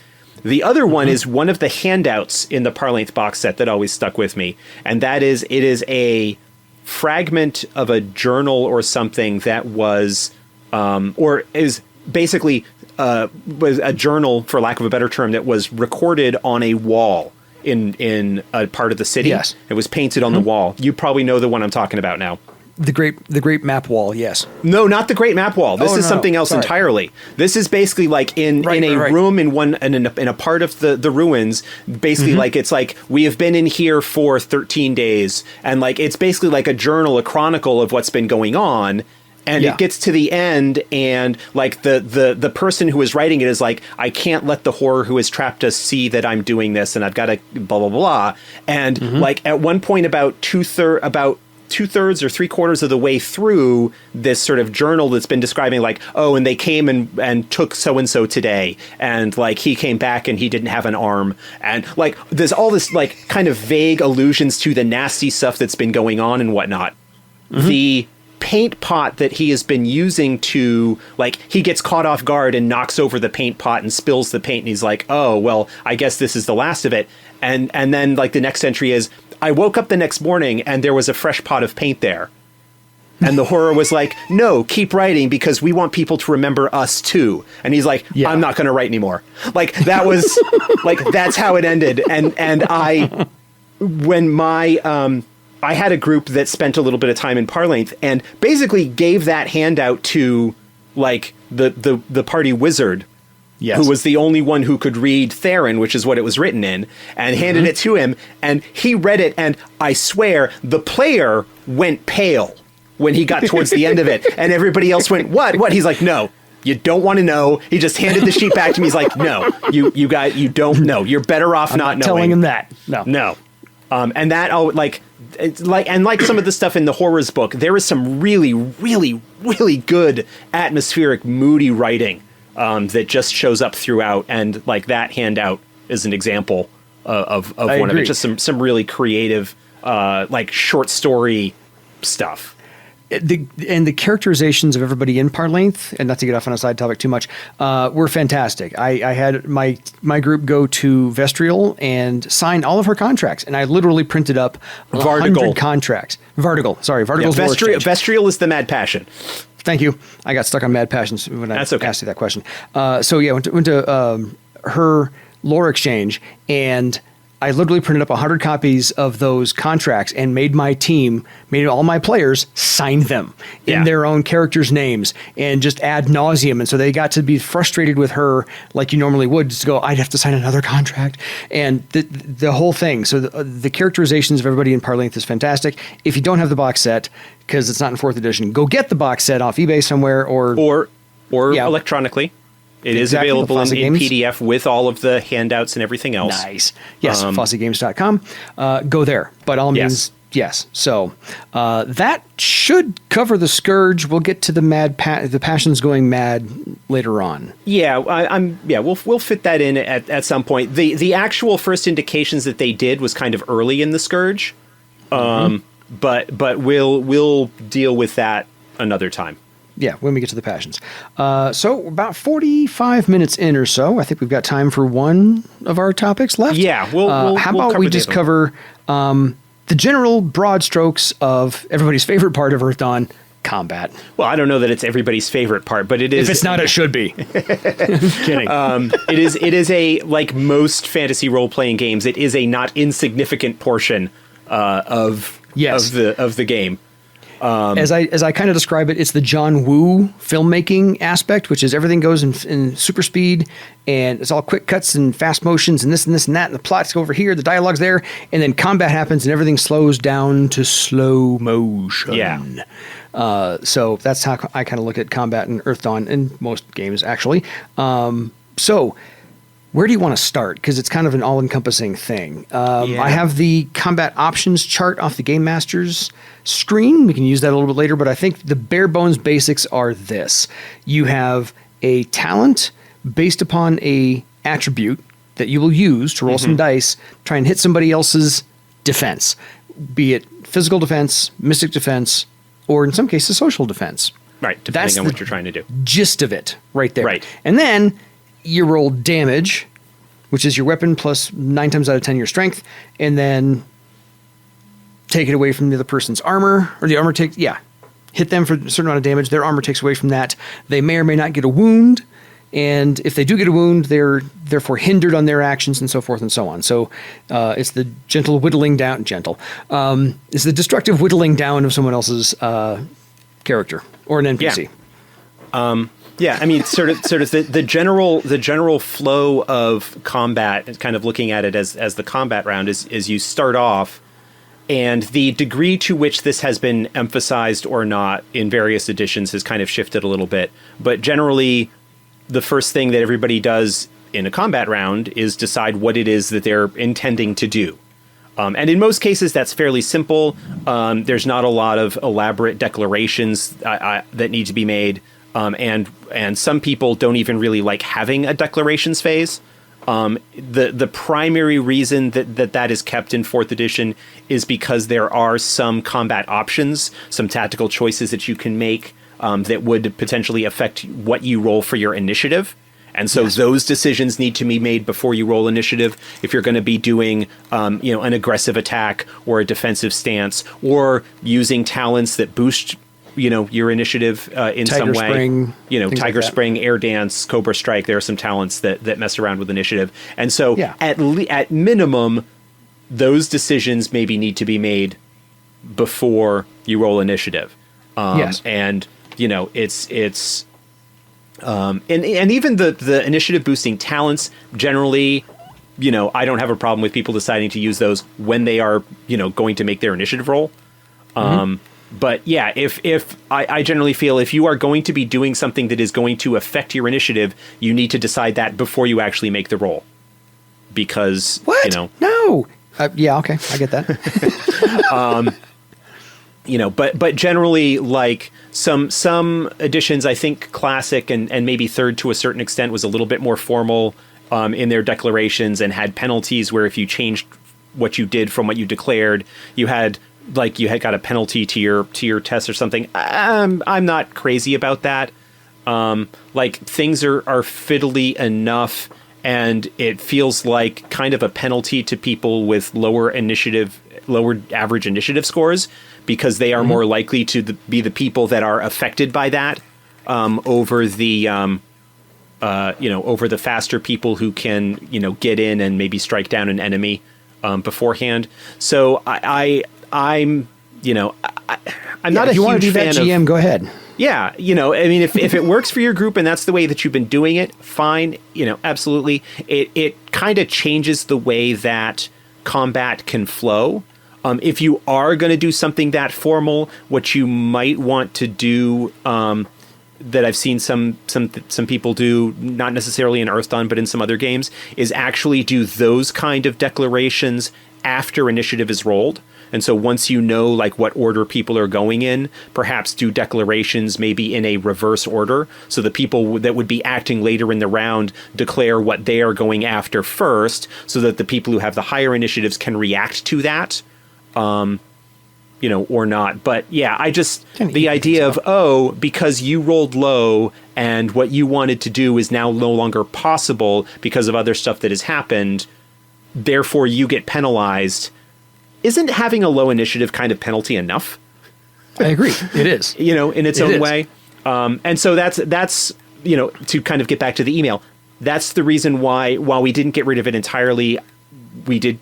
The other one is one of the handouts in the Parlainth box set that always stuck with me, and that is, it is a fragment of a journal or something that was, or is basically was a journal, for lack of a better term, that was recorded on a wall in a part of the city. Yes. It was painted on the wall. You probably know the one I'm talking about now. The great map wall, yes. No, not the Great Map Wall. This is something else entirely. This is basically like in a room in a part of the ruins. Basically, like it's like, we have been in here for 13 days, and like it's basically like a journal, a chronicle of what's been going on. And it gets to the end, and like the person who is writing it is like, I can't let the horror who has trapped us see that I'm doing this, and I've got to blah blah blah. And like at one point, about two-thirds or three-quarters of the way through this sort of journal that's been describing like, oh, and they came and took so-and-so today, and like he came back and he didn't have an arm, and like there's all this like kind of vague allusions to the nasty stuff that's been going on and whatnot. The paint pot that he has been using to, like, he gets caught off guard and knocks over the paint pot and spills the paint, and he's like, oh, well, I guess this is the last of it. And then like the next entry is, I woke up the next morning and there was a fresh pot of paint there. And the horror was like, no, keep writing, because we want people to remember us too. And he's like, I'm not going to write anymore. Like, that was like, that's how it ended. And I, when my, I had a group that spent a little bit of time in Parlainth and basically gave that handout to like the party wizard, who was the only one who could read Theron, which is what it was written in, and handed it to him, and he read it, and I swear the player went pale when he got towards the end of it, and everybody else went, what? He's like, no, you don't want to know. He just handed the sheet back to me. He's like, no, you don't know. You're better off not knowing. Telling him that. No. And that, like, it's like some of the stuff in the horrors book, there is some really, really, really good atmospheric, moody writing that just shows up throughout, and like that handout is an example of one of it. Just some really creative, like short story stuff. The characterizations of everybody in Parlainth, and not to get off on a side topic too much, were fantastic. I had my group go to Vestrial and sign all of her contracts, and I literally printed up 100 contracts. Vartigal, sorry, Vartigal's Vestrial is the Mad Passion. Thank you. I got stuck on Mad Passions when I asked you that question. So yeah, went to her lore exchange, and I literally printed up 100 copies of those contracts and made all my players sign them in their own characters' names, and just ad nauseum. And so they got to be frustrated with her like you normally would, just to go, I'd have to sign another contract, and the whole thing. So the characterizations of everybody in Parlainth is fantastic. If you don't have the box set, because it's not in 4th edition, go get the box set off eBay somewhere or electronically. It is available in PDF with all of the handouts and everything else. Nice. Yes, FosseGames.com. Go there. By all means, yes. So that should cover the Scourge. We'll get to the Passions Going Mad later on. Yeah, we'll fit that in at some point. The actual first indications that they did was kind of early in the Scourge. But we'll deal with that another time. Yeah, when we get to the Passions. So about 45 minutes in or so, I think we've got time for one of our topics left. Yeah, how about we just cover the general broad strokes of everybody's favorite part of Earthdawn, combat. Well, I don't know that it's everybody's favorite part, but it is. If it's not, it should be. I'm kidding. It is a, like most fantasy role-playing games, it is a not insignificant portion of the game. As I kind of describe it, it's the John Woo filmmaking aspect, which is everything goes in super speed, and it's all quick cuts and fast motions and this and this and that, and the plot's over here, the dialogue's there, and then combat happens and everything slows down to slow motion. Yeah. So that's how I kind of look at combat in Earthdawn in most games, actually. So where do you want to start? Because it's kind of an all-encompassing thing. Yeah. I have the combat options chart off the Game Master's screen. We can use that a little bit later, but I think the bare bones basics are this. You have a talent based upon a attribute that you will use to roll some dice, try and hit somebody else's defense, be it physical defense, mystic defense, or in some cases, social defense. Right, depending on what you're trying to do. Gist of it, right there. Right. And then you roll damage, which is your weapon plus 9 times out of 10 your strength, and then take it away from the other person's armor, or the armor takes, hit them for a certain amount of damage. Their armor takes away from that. They may or may not get a wound, and if they do get a wound, they're therefore hindered on their actions and so forth and so on. So it's the gentle whittling down, it's the destructive whittling down of someone else's character or an NPC. Yeah, I mean, sort of the general flow of combat, kind of looking at it as the combat round is you start off, and the degree to which this has been emphasized or not in various editions has kind of shifted a little bit. But generally, the first thing that everybody does in a combat round is decide what it is that they're intending to do. And in most cases, that's fairly simple. There's not a lot of elaborate declarations that need to be made. And some people don't even really like having a declarations phase. The primary reason that is kept in 4th edition is because there are some combat options, some tactical choices that you can make that would potentially affect what you roll for your initiative. And so those decisions need to be made before you roll initiative. If you're going to be doing, an aggressive attack or a defensive stance, or using talents that boost, your initiative in some way. Spring, Tiger Spring, Air Dance, Cobra Strike. There are some talents that mess around with initiative. And so at minimum, those decisions maybe need to be made before you roll initiative. And, it's... and even the initiative boosting talents, generally, I don't have a problem with people deciding to use those when they are, going to make their initiative roll. But yeah, if I generally feel if you are going to be doing something that is going to affect your initiative, you need to decide that before you actually make the roll. Because, No! Yeah, okay, I get that. But generally, like some editions, I think Classic and maybe Third to a certain extent was a little bit more formal in their declarations and had penalties where if you changed what you did from what you declared, you had got a penalty to your test or something. I'm not crazy about that. Things are fiddly enough, and it feels like kind of a penalty to people with lower average initiative scores, because they are more likely to be the people that are affected by that over the faster people who can get in and maybe strike down an enemy beforehand. So I'm not a huge fan of... If you want to do that, GM, go ahead. Yeah, if it works for your group and that's the way that you've been doing it, fine, absolutely. It kind of changes the way that combat can flow. If you are going to do something that formal, what you might want to do, that I've seen some people do, not necessarily in Earthdawn, but in some other games, is actually do those kind of declarations after initiative is rolled. And so once you know what order people are going in, perhaps do declarations maybe in a reverse order. So the people that would be acting later in the round declare what they are going after first, so that the people who have the higher initiatives can react to that, or not. But yeah, the idea of, because you rolled low and what you wanted to do is now no longer possible because of other stuff that has happened, therefore you get penalized. Isn't having a low initiative kind of penalty enough? I agree. It is. In its own way. And so that's to kind of get back to the email, that's the reason why, while we didn't get rid of it entirely, we did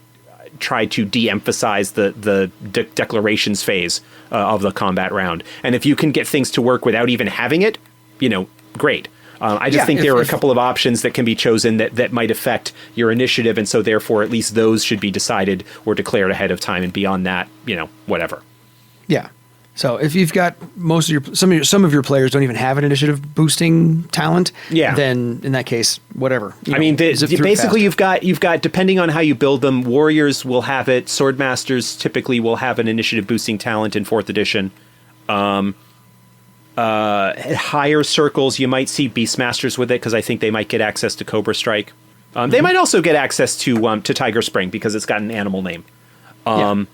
try to de-emphasize the declarations phase of the combat round. And if you can get things to work without even having it, great. I just think there are a couple of options that can be chosen that might affect your initiative, and so therefore at least those should be decided or declared ahead of time, and beyond that, whatever. Yeah. So if you've got some of your players don't even have an initiative boosting talent, then in that case, whatever. Basically you've got depending on how you build them, warriors will have it, swordmasters typically will have an initiative boosting talent in 4th edition. At higher circles, you might see beastmasters with it because I think they might get access to Cobra Strike. They might also get access to Tiger Spring because it's got an animal name. But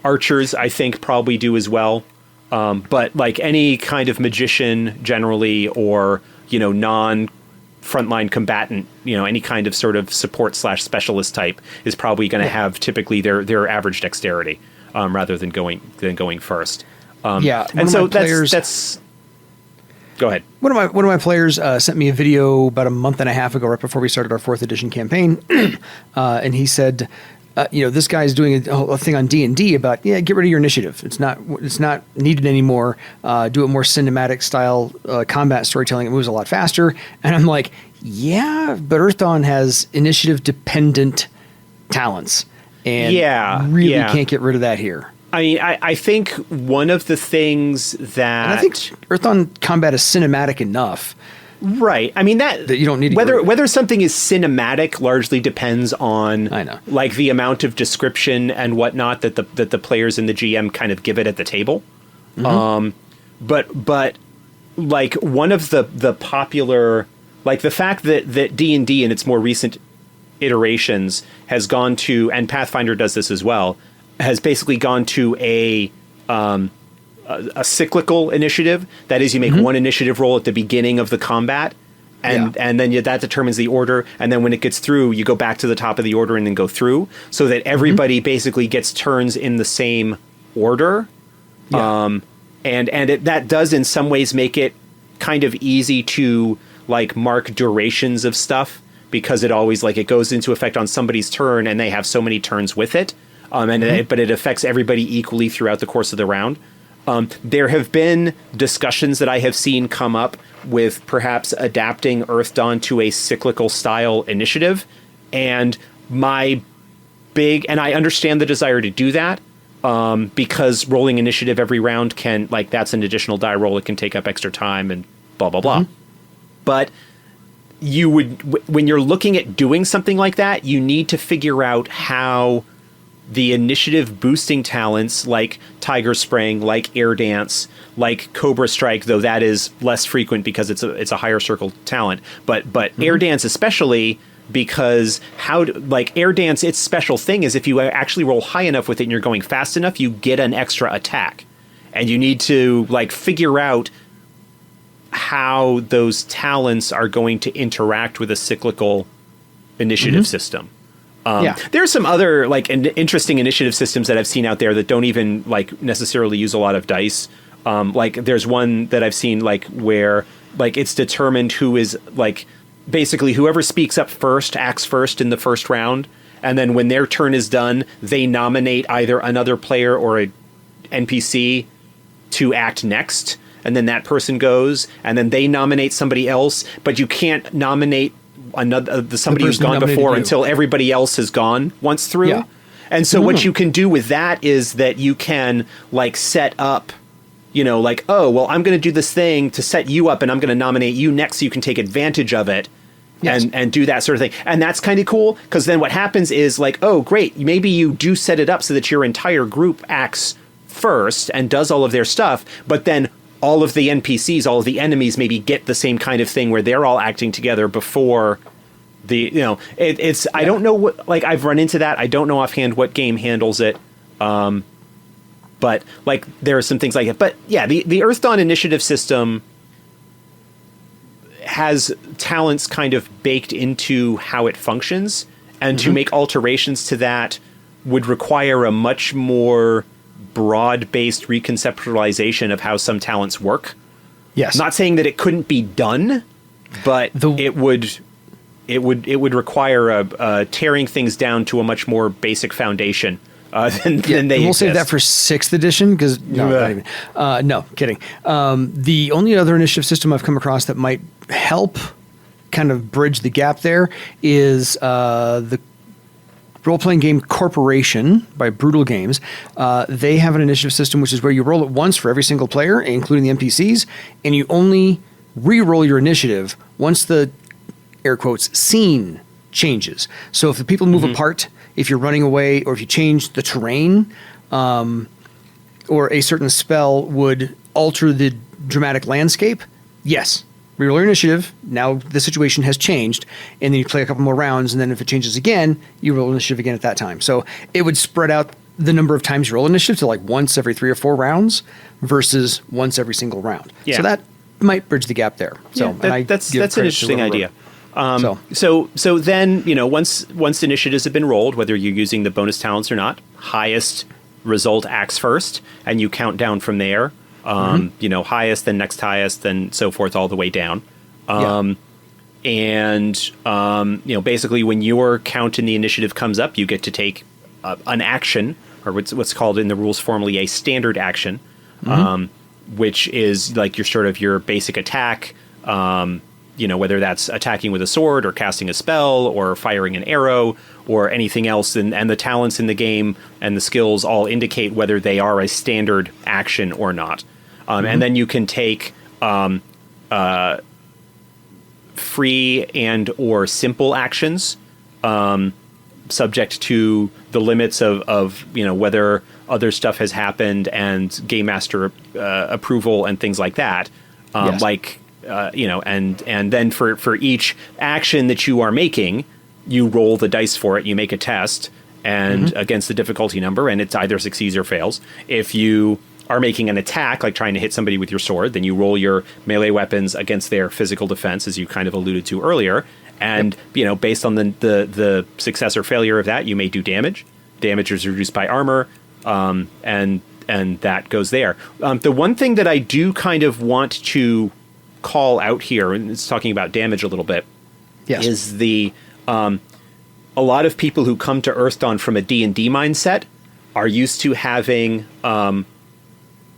archers, I think, probably do as well. But like any kind of magician generally, or, non-frontline combatant, any kind of sort of support / specialist type is probably going to have typically their average dexterity rather than going first. And so that's. Go ahead. One of my players sent me a video about a month and a half ago, right before we started our 4th edition campaign, and he said, this guy's doing a thing on D&D about get rid of your initiative. It's not needed anymore. Do it more cinematic style combat storytelling. It moves a lot faster. And I'm like, but Earthdawn has initiative dependent talents, and really can't get rid of that here. I mean, I think one of the things that... And I think Earthdawn combat is cinematic enough. Right. I mean, that you don't need whether something is cinematic largely depends on like the amount of description and whatnot that the players and the GM kind of give it at the table. But like one of the popular, like the fact that D&D in its more recent iterations has gone to, and Pathfinder does this as well, has basically gone to a cyclical initiative. That is, you make one initiative roll at the beginning of the combat, and then that determines the order. And then when it gets through, you go back to the top of the order and then go through, so that everybody basically gets turns in the same order. And that does in some ways make it kind of easy to like mark durations of stuff, because it always it goes into effect on somebody's turn and they have so many turns with it. But it affects everybody equally throughout the course of the round. There have been discussions that I have seen come up with perhaps adapting Earthdawn to a cyclical style initiative. And I understand the desire to do that, because rolling initiative every round can, that's an additional die roll. It can take up extra time and blah, blah, blah. But when you're looking at doing something like that, you need to figure out how the initiative boosting talents like Tiger Spring, like Air Dance, like Cobra Strike, though that is less frequent because it's a higher circle talent, but Air Dance especially, because Air Dance, its special thing is if you actually roll high enough with it and you're going fast enough, you get an extra attack, and you need to figure out how those talents are going to interact with a cyclical initiative system. There's some other interesting initiative systems that I've seen out there that don't even necessarily use a lot of dice. There's one that I've seen where it's determined who is basically whoever speaks up first acts first in the first round, and then when their turn is done, they nominate either another player or a NPC to act next, and then that person goes, and then they nominate somebody else, but you can't nominate somebody who's gone before until everybody else has gone once through. And so what you can do with that is that you can set up, oh, well, I'm going to do this thing to set you up and I'm going to nominate you next so you can take advantage of it. And do that sort of thing. And that's kind of cool, because then what happens is oh, great, maybe you do set it up so that your entire group acts first and does all of their stuff, but then all of the NPCs, all of the enemies maybe get the same kind of thing where they're all acting together before it's I don't know what, I've run into that. I don't know offhand what game handles it. But there are some things like that. But yeah, the Earthdawn initiative system has talents kind of baked into how it functions, and to make alterations to that would require a much more broad-based reconceptualization of how some talents work. Yes. Not saying that it couldn't be done, but it would require a tearing things down to a much more basic foundation than they We'll exist. save that for 6th edition, because no, kidding. The only other initiative system I've come across that might help kind of bridge the gap there is the role-playing game Corporation by Brutal Games. They have an initiative system, which is where you roll it once for every single player, including the NPCs, and you only re-roll your initiative once the, air quotes, scene changes. So if the people move apart, if you're running away, or if you change the terrain, or a certain spell would alter the dramatic landscape, yes, reroll your initiative. Now the situation has changed, and then you play a couple more rounds, and then if it changes again, you roll initiative again at that time. So it would spread out the number of times you roll initiative to like once every 3 or 4 rounds versus once every single round. Yeah. So that might bridge the gap there. So that's an interesting idea. So then, once initiatives have been rolled, whether you're using the bonus talents or not, highest result acts first, and you count down from there. Highest, then next highest, then so forth, all the way down. Basically, when your count in the initiative comes up, you get to take an action, or what's called in the rules formally a standard action, which is like your basic attack. Whether that's attacking with a sword or casting a spell or firing an arrow or anything else. And the talents in the game and the skills all indicate whether they are a standard action or not. And then you can take free and or simple actions, subject to the limits of whether other stuff has happened and game master approval and things like that. And then for each action that you are making, you roll the dice for it. You make a test and against the difficulty number, and it either succeeds or fails. If you are making an attack, like trying to hit somebody with your sword, then you roll your melee weapons against their physical defense, as you kind of alluded to earlier. And based on the success or failure of that, you may do damage. Damage is reduced by armor, and that goes there. The one thing that I do kind of want to call out here, and it's talking about damage a little bit, is the a lot of people who come to Earthdawn from a D&D mindset are used to having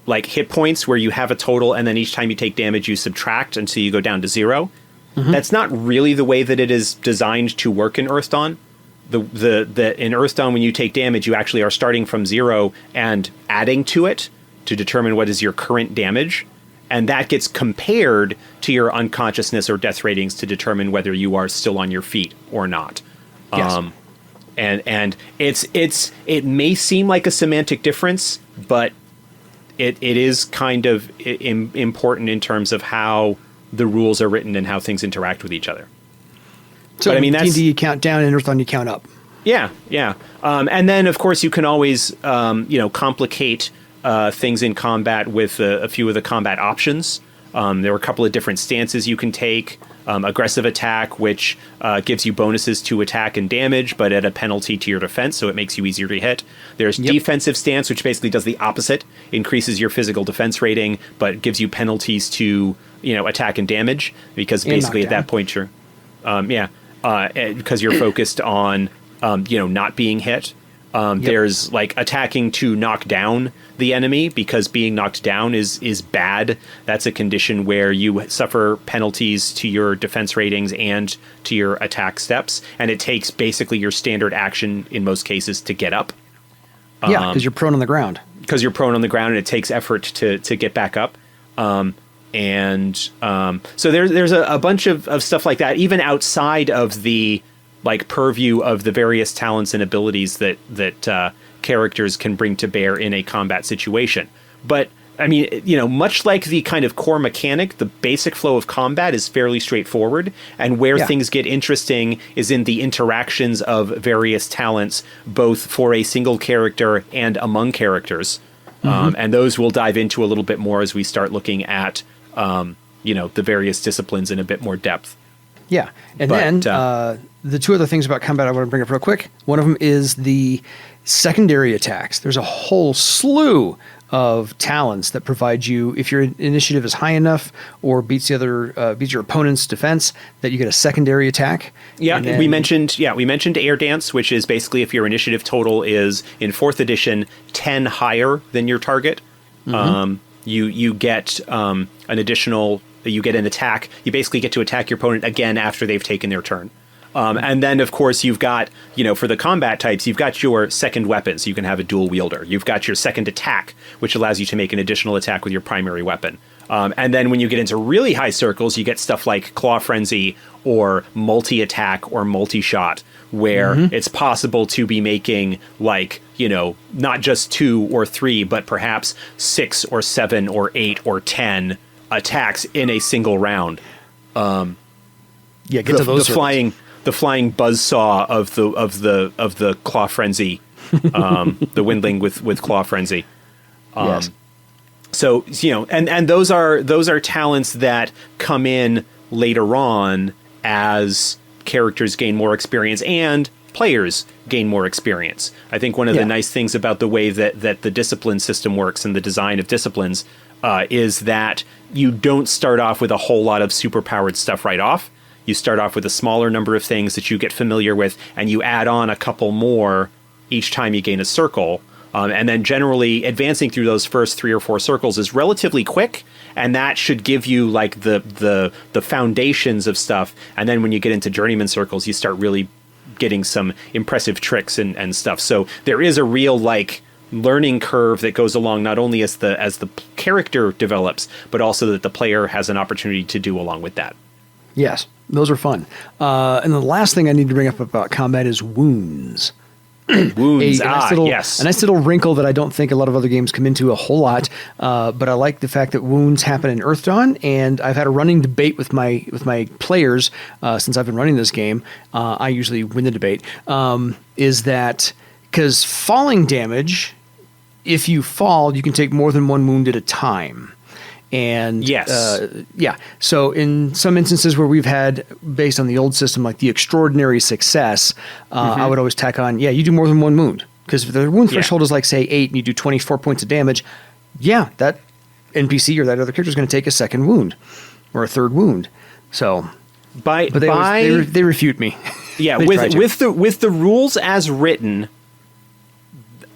like hit points where you have a total, and then each time you take damage you subtract until you go down to 0. That's not really the way that it is designed to work in Earthdawn. The in Earthdawn, when you take damage, you actually are starting from 0 and adding to it to determine what is your current damage. And that gets compared to your unconsciousness or death ratings to determine whether you are still on your feet or not. Yes. And it may seem like a semantic difference, but it is kind of important in terms of how the rules are written and how things interact with each other. So in D&D you count down, and Earthdawn you count up. Yeah. And then of course you can always complicate things in combat with a few of the combat options. There are a couple of different stances you can take. Aggressive attack, which gives you bonuses to attack and damage, but at a penalty to your defense, so it makes you easier to hit. There's defensive stance, which basically does the opposite, increases your physical defense rating, but gives you penalties to attack and damage, because basically at that point you're because you're focused on not being hit. There's like attacking to knock down the enemy, because being knocked down is bad. That's a condition where you suffer penalties to your defense ratings and to your attack steps, and it takes basically your standard action in most cases to get up. Because you're prone on the ground. Because you're prone on the ground, and it takes effort to get back up. So there's a bunch of stuff like that, even outside of the like purview of the various talents and abilities that characters can bring to bear in a combat situation. But I mean, much like the kind of core mechanic, the basic flow of combat is fairly straightforward, and where things get interesting is in the interactions of various talents, both for a single character and among characters. And those we'll dive into a little bit more as we start looking at the various disciplines in a bit more depth. Yeah. And the two other things about combat I want to bring up real quick. One of them is the secondary attacks. There's a whole slew of talents that provide you, if your initiative is high enough or beats your opponent's defense, that you get a secondary attack. Yeah, we mentioned Air Dance, which is basically if your initiative total is in 4th edition 10 higher than your target, you get an additional. You get an attack. You basically get to attack your opponent again after they've taken their turn. And then, of course, you've got, for the combat types, you've got your second weapon, so you can have a dual wielder. You've got your second attack, which allows you to make an additional attack with your primary weapon. And then when you get into really high circles, you get stuff like Claw Frenzy or multi-attack or multi-shot, where it's possible to be making, like, not just 2 or 3, but perhaps 6 or 7 or 8 or 10 attacks in a single round. Get to those the flying buzzsaw of the Claw Frenzy, the Windling with Claw Frenzy. Yes. So, and those are talents that come in later on as characters gain more experience and players gain more experience. I think one of the nice things about the way that the discipline system works and the design of disciplines is that you don't start off with a whole lot of superpowered stuff right off. You start off with a smaller number of things that you get familiar with, and you add on a couple more each time you gain a circle. And then generally advancing through those first 3 or 4 circles is relatively quick, and that should give you like the foundations of stuff. And then when you get into journeyman circles, you start really getting some impressive tricks and stuff. So there is a real like learning curve that goes along not only as the character develops, but also that the player has an opportunity to do along with that. Yes, those are fun. And the last thing I need to bring up about combat is wounds. Wounds, yes. A nice little wrinkle that I don't think a lot of other games come into a whole lot, but I like the fact that wounds happen in Earthdawn, and I've had a running debate with my players since I've been running this game. I usually win the debate, is that because falling damage, if you fall, you can take more than 1 wound at a time. And so in some instances where we've had, based on the old system, like the extraordinary success, I would always tack on, you do more than 1 wound. Because if the wound threshold is like, say, 8 and you do 24 points of damage, that NPC or that other character is going to take a second wound or a third wound. So, they refute me. Yeah, with the rules as written,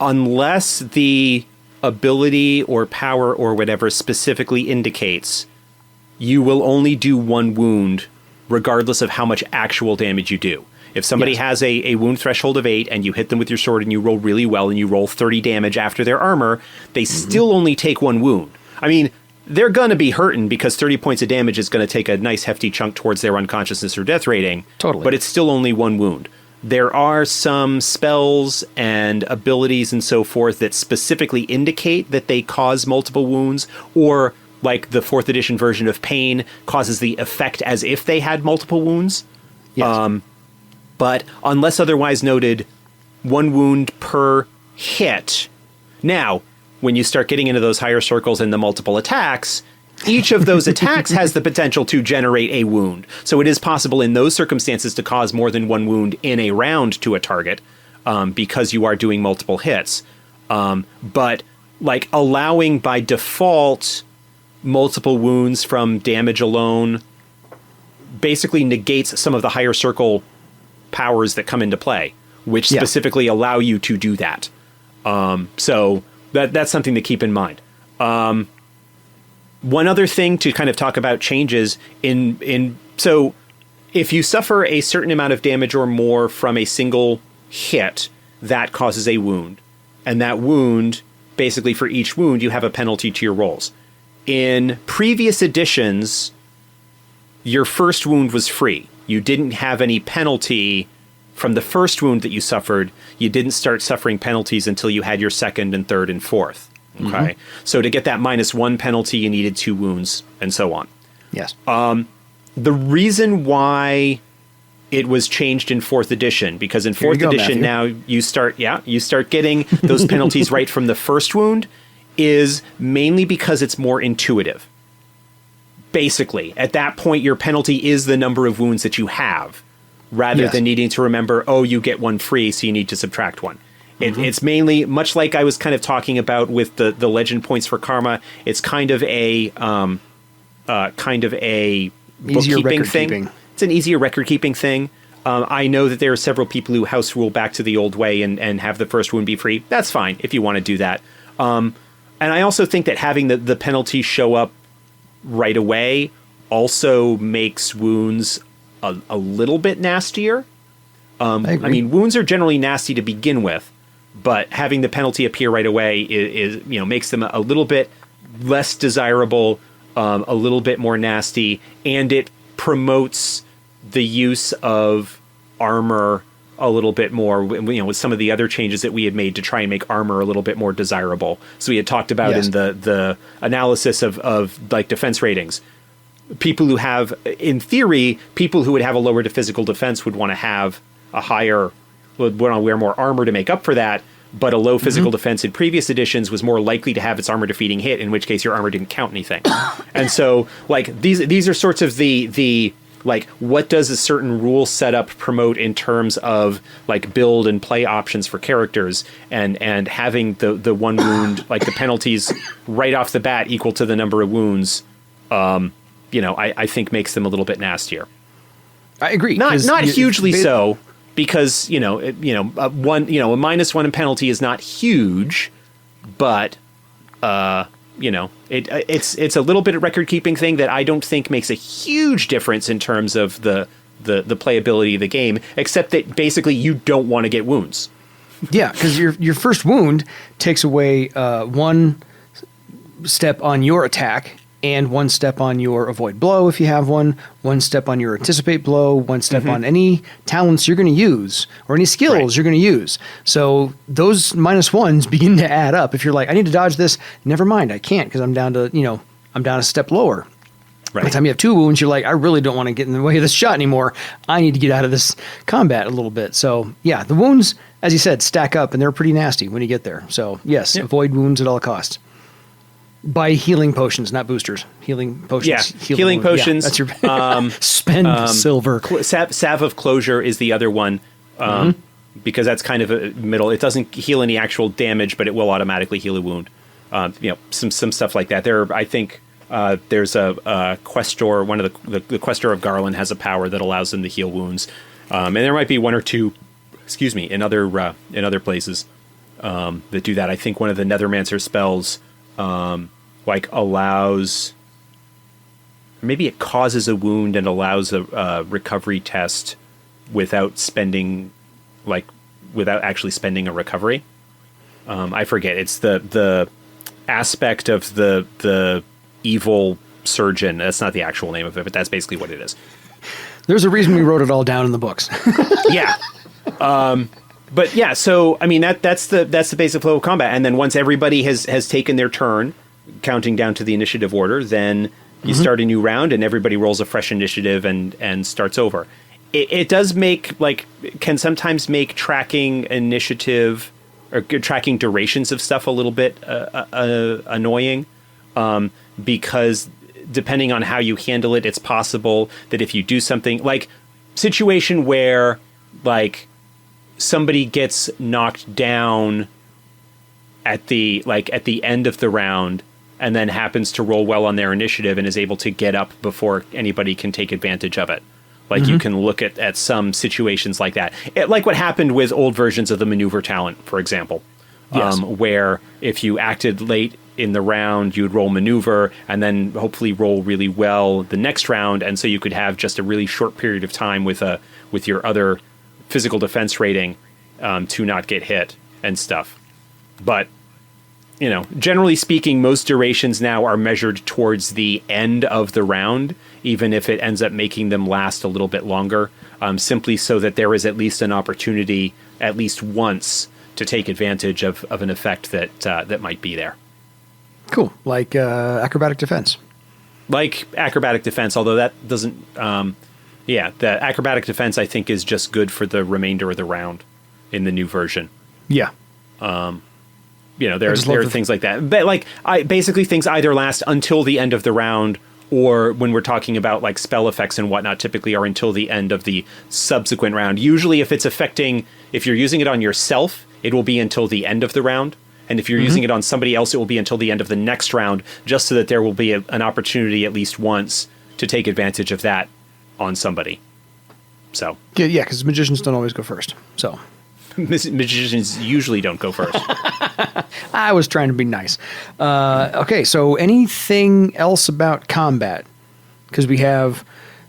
unless the ability or power or whatever specifically indicates, you will only do 1 wound regardless of how much actual damage you do. If somebody has a wound threshold of 8 and you hit them with your sword and you roll really well and you roll 30 damage after their armor, they still only take 1 wound. I mean, they're going to be hurting because 30 points of damage is going to take a nice hefty chunk towards their unconsciousness or death rating. Totally. But it's still only 1 wound. There are some spells and abilities and so forth that specifically indicate that they cause multiple wounds, or like the 4th edition version of Pain causes the effect as if they had multiple wounds. Yes. But unless otherwise noted, 1 wound per hit. Now, when you start getting into those higher circles and the multiple attacks, each of those attacks has the potential to generate a wound. So it is possible in those circumstances to cause more than 1 wound in a round to a target, because you are doing multiple hits. But like allowing by default multiple wounds from damage alone basically negates some of the higher circle powers that come into play, which specifically allow you to do that. So that's something to keep in mind. One other thing to kind of talk about changes so if you suffer a certain amount of damage or more from a single hit, that causes a wound. And that wound, basically for each wound, you have a penalty to your rolls. In previous editions, your first wound was free. You didn't have any penalty from the first wound that you suffered. You didn't start suffering penalties until you had your second and third and fourth. Okay. So to get that -1 penalty, you needed 2 wounds, and so on. Yes. The reason why it was changed in 4th edition, because in 4th edition now you start getting those penalties right from the first wound, is mainly because it's more intuitive. Basically, at that point, your penalty is the number of wounds that you have, rather than needing to remember, you get 1 free, so you need to subtract 1. It's mainly, much like I was kind of talking about with the legend points for karma, it's kind of a bookkeeping thing. It's an easier record keeping thing. I know that there are several people who house rule back to the old way and have the first wound be free. That's fine if you want to do that. And I also think that having the penalty show up right away also makes wounds a little bit nastier. I mean, wounds are generally nasty to begin with, but having the penalty appear right away is makes them a little bit less desirable, a little bit more nasty, and it promotes the use of armor a little bit more, with some of the other changes that we had made to try and make armor a little bit more desirable. So we had talked about in the analysis of like defense ratings, people who have, in theory, people who would have a lower physical defense would want to have a higher, would want to wear more armor to make up for that. But a low physical defense in previous editions was more likely to have its armor defeating hit, in which case your armor didn't count anything. And so, like, these are sorts of the like, what does a certain rule setup promote in terms of like build and play options for characters, and having the one wound, like the penalties right off the bat equal to the number of wounds, I think makes them a little bit nastier. I agree. Not hugely so. Because, a -1 in penalty is not huge, but, it's a little bit of record keeping thing that I don't think makes a huge difference in terms of the playability of the game, except that basically you don't want to get wounds. Yeah, because your first wound takes away 1 step on your attack, and 1 step on your avoid blow if you have 1 step on your anticipate blow, 1 step on any talents you're going to use, or any skills you're going to use. So those -1s begin to add up. If you're like, I need to dodge this, never mind, I can't, because I'm down a step lower. Right. By the time you have 2 wounds, you're like, I really don't want to get in the way of this shot anymore. I need to get out of this combat a little bit. So yeah, the wounds, as you said, stack up, and they're pretty nasty when you get there. So yes, avoid wounds at all costs. Buy healing potions, not boosters. Healing potions. Yeah, healing potions. Yeah, that's your spend silver. Salve of Closure is the other one, because that's kind of a middle. It doesn't heal any actual damage, but it will automatically heal a wound. Some stuff like that. I think there's a Questor. One of the Questor of Garland has a power that allows them to heal wounds, and there might be 1 or 2, in other places that do that. I think one of the Nethermancer spells. Allows, maybe it causes a wound and allows a recovery test without actually spending a recovery. I forget. It's the aspect of the evil surgeon. That's not the actual name of it, but that's basically what it is. There's a reason we wrote it all down in the books. Yeah. But yeah, so I mean that's the basic flow of combat, and then once everybody has taken their turn, counting down to the initiative order, then you start a new round, and everybody rolls a fresh initiative and starts over. It does can sometimes make tracking initiative or tracking durations of stuff a little bit annoying, because depending on how you handle it, it's possible that if you do something like situation where somebody gets knocked down at the end of the round and then happens to roll well on their initiative and is able to get up before anybody can take advantage of it. You can look at some situations like that. Like what happened with old versions of the maneuver talent, for example, where if you acted late in the round, you would roll maneuver and then hopefully roll really well the next round. And so you could have just a really short period of time with your other physical defense rating to not get hit and stuff. But, generally speaking, most durations now are measured towards the end of the round, even if it ends up making them last a little bit longer, simply so that there is at least an opportunity at least once to take advantage of an effect that might be there. Cool. Like acrobatic defense. Like acrobatic defense, although that doesn't... the acrobatic defense, I think, is just good for the remainder of the round in the new version. Yeah. There are things like that. But basically things either last until the end of the round, or when we're talking about spell effects and whatnot, typically are until the end of the subsequent round. Usually if you're using it on yourself, it will be until the end of the round. And if you're using it on somebody else, it will be until the end of the next round, just so that there will be an opportunity at least once to take advantage of that on somebody. So yeah, because magicians don't always go first. So magicians usually don't go first. I was trying to be nice. Okay, so anything else about combat? Because we have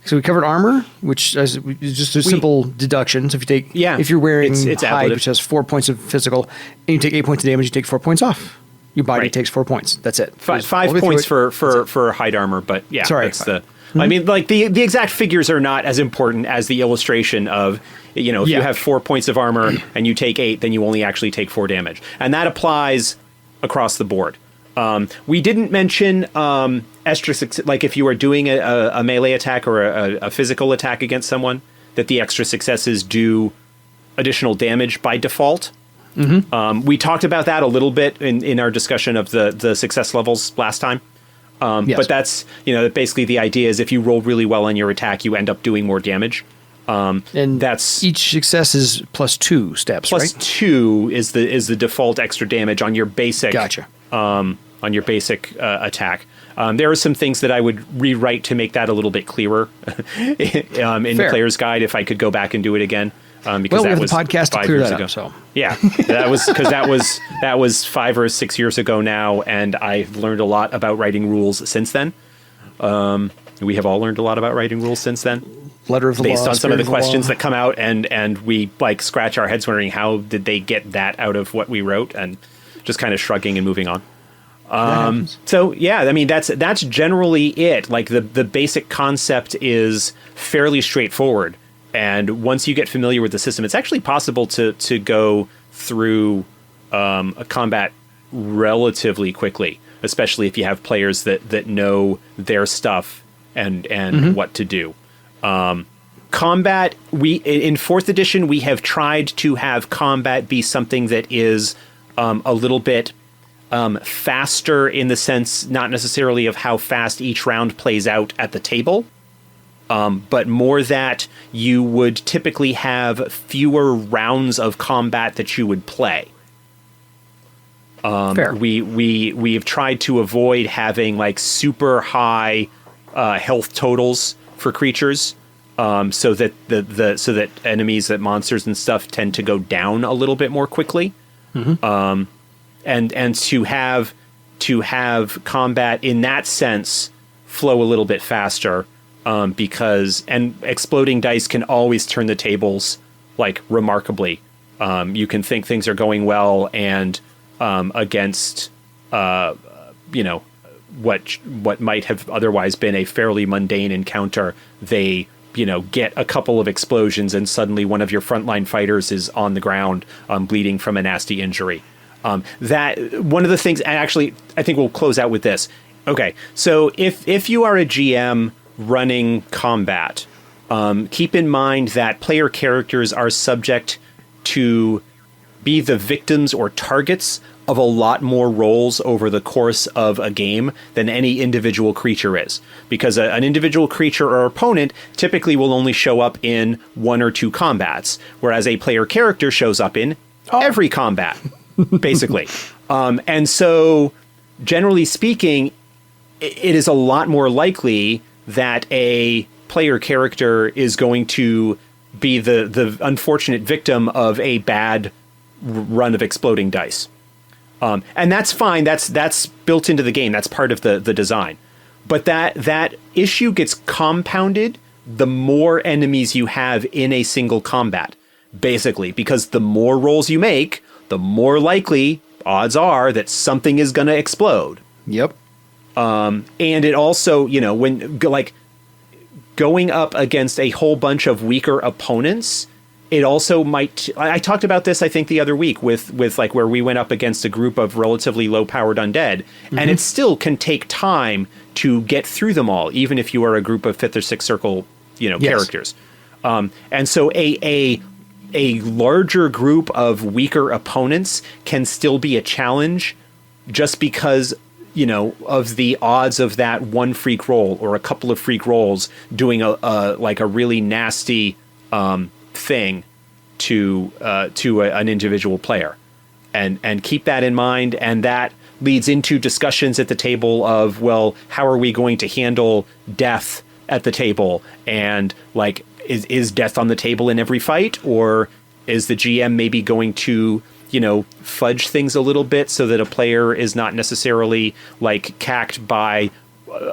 So we covered armor, which is just a simple deduction. So if you take, if you're wearing it's hide, which has 4 points of physical, and you take 8 points of damage, you take 4 points off. Your body takes 4 points. That's it. 5 points for hide armor, but that's the. Mm-hmm. I mean, like the exact figures are not as important as the illustration of, if you have 4 points of armor and you take 8, then you only actually take 4 damage, and that applies across the board. We didn't mention extra, like if you are doing a melee attack or a physical attack against someone, that the extra successes do additional damage by default. Mm-hmm. We talked about that a little bit in our discussion of the success levels last time. But that's, basically the idea is if you roll really well on your attack, you end up doing more damage. And that's each success is +2 steps, plus right? 2 is the default extra damage on your basic. Gotcha. On your basic attack. There are some things that I would rewrite to make that a little bit clearer in the player's guide if I could go back and do it again. Because we that have was the podcast to clear that up. So that was because that was 5 or 6 years ago now, and I've learned a lot about writing rules since then. We have all learned a lot about writing rules since then. Letter of the based law, on some of the questions that come out, and we like scratch our heads wondering how did they get that out of what we wrote, and just kind of shrugging and moving on. So I mean that's generally it. Like the basic concept is fairly straightforward. And once you get familiar with the system, it's actually possible to go through a combat relatively quickly, especially if you have players that know their stuff and what to do. Combat, in 4th edition, we have tried to have combat be something that is a little bit faster in the sense, not necessarily of how fast each round plays out at the table, but more that you would typically have fewer rounds of combat that you would play. Fair. We have tried to avoid having like super high health totals for creatures, so that so that enemies, that monsters and stuff tend to go down a little bit more quickly. Mm-hmm. And to have combat in that sense flow a little bit faster. Because exploding dice can always turn the tables like remarkably. You can think things are going well, and against what might have otherwise been a fairly mundane encounter, they get a couple of explosions, and suddenly one of your frontline fighters is on the ground, bleeding from a nasty injury. That one of the things, and actually, I think we'll close out with this. Okay, so if you are a GM running combat, keep in mind that player characters are subject to be the victims or targets of a lot more rolls over the course of a game than any individual creature is. Because an individual creature or opponent typically will only show up in 1 or 2 combats, whereas a player character shows up in every combat, basically. And so, generally speaking, it is a lot more likely that a player character is going to be the unfortunate victim of a bad run of exploding dice. And that's fine. That's built into the game. That's part of the design. But that issue gets compounded the more enemies you have in a single combat, basically, because the more rolls you make, the more likely odds are that something is going to explode. Yep. And it also, when like going up against a whole bunch of weaker opponents, it also might. I talked about this, I think, the other week with like where we went up against a group of relatively low powered undead, and it still can take time to get through them all, even if you are a group of 5th or 6th circle, characters. And so a larger group of weaker opponents can still be a challenge, just because of the odds of that one freak roll or a couple of freak rolls doing a really nasty thing to an individual player, and keep that in mind. And that leads into discussions at the table of, well, how are we going to handle death at the table? And like, is death on the table in every fight, or is the GM maybe going to fudge things a little bit so that a player is not necessarily like cacked by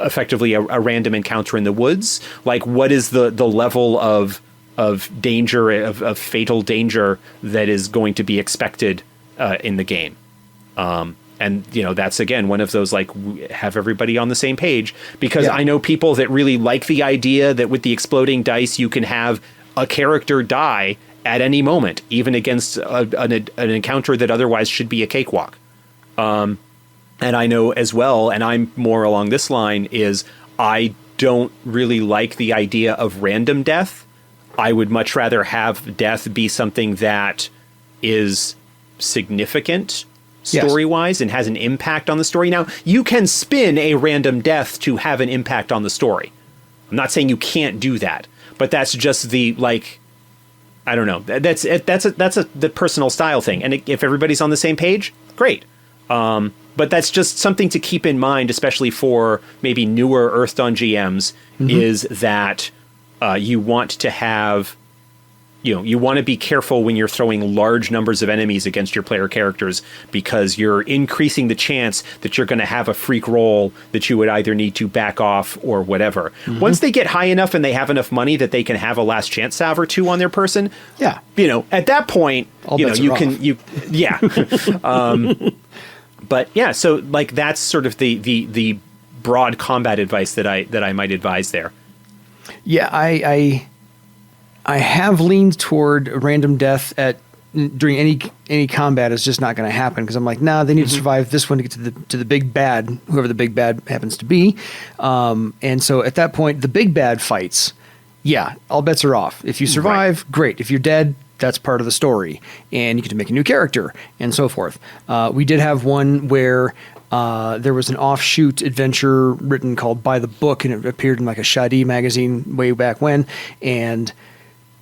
effectively a random encounter in the woods. Like, what is the level of danger, of fatal danger that is going to be expected in the game? And, that's, again, one of those, like, have everybody on the same page. Because I know people that really like the idea that with the exploding dice, you can have a character die at any moment, even against an encounter that otherwise should be a cakewalk. And I know as well, and I'm more along this line, is I don't really like the idea of random death. I would much rather have death be something that is significant story-wise and has an impact on the story. Now, you can spin a random death to have an impact on the story. I'm not saying you can't do that, but that's just the, like, I don't know. That's the personal style thing. And if everybody's on the same page, great. But that's just something to keep in mind, especially for maybe newer Earthdawn GMs, is that you want to have, you want to be careful when you're throwing large numbers of enemies against your player characters, because you're increasing the chance that you're going to have a freak roll that you would either need to back off or whatever. Once they get high enough and they have enough money that they can have a last chance salve or two on their person, at that point, but yeah, so like that's sort of the broad combat advice that I might advise there. Yeah, I have leaned toward random death during any combat is just not going to happen, because I'm like, nah, they need to survive this one to get to the big bad, whoever the big bad happens to be. And so at that point, the big bad fights, all bets are off. If you survive, great. If you're dead, that's part of the story, and you get to make a new character and so forth. We did have one where there was an offshoot adventure written called By the Book, and it appeared in like a Shadi magazine way back when, and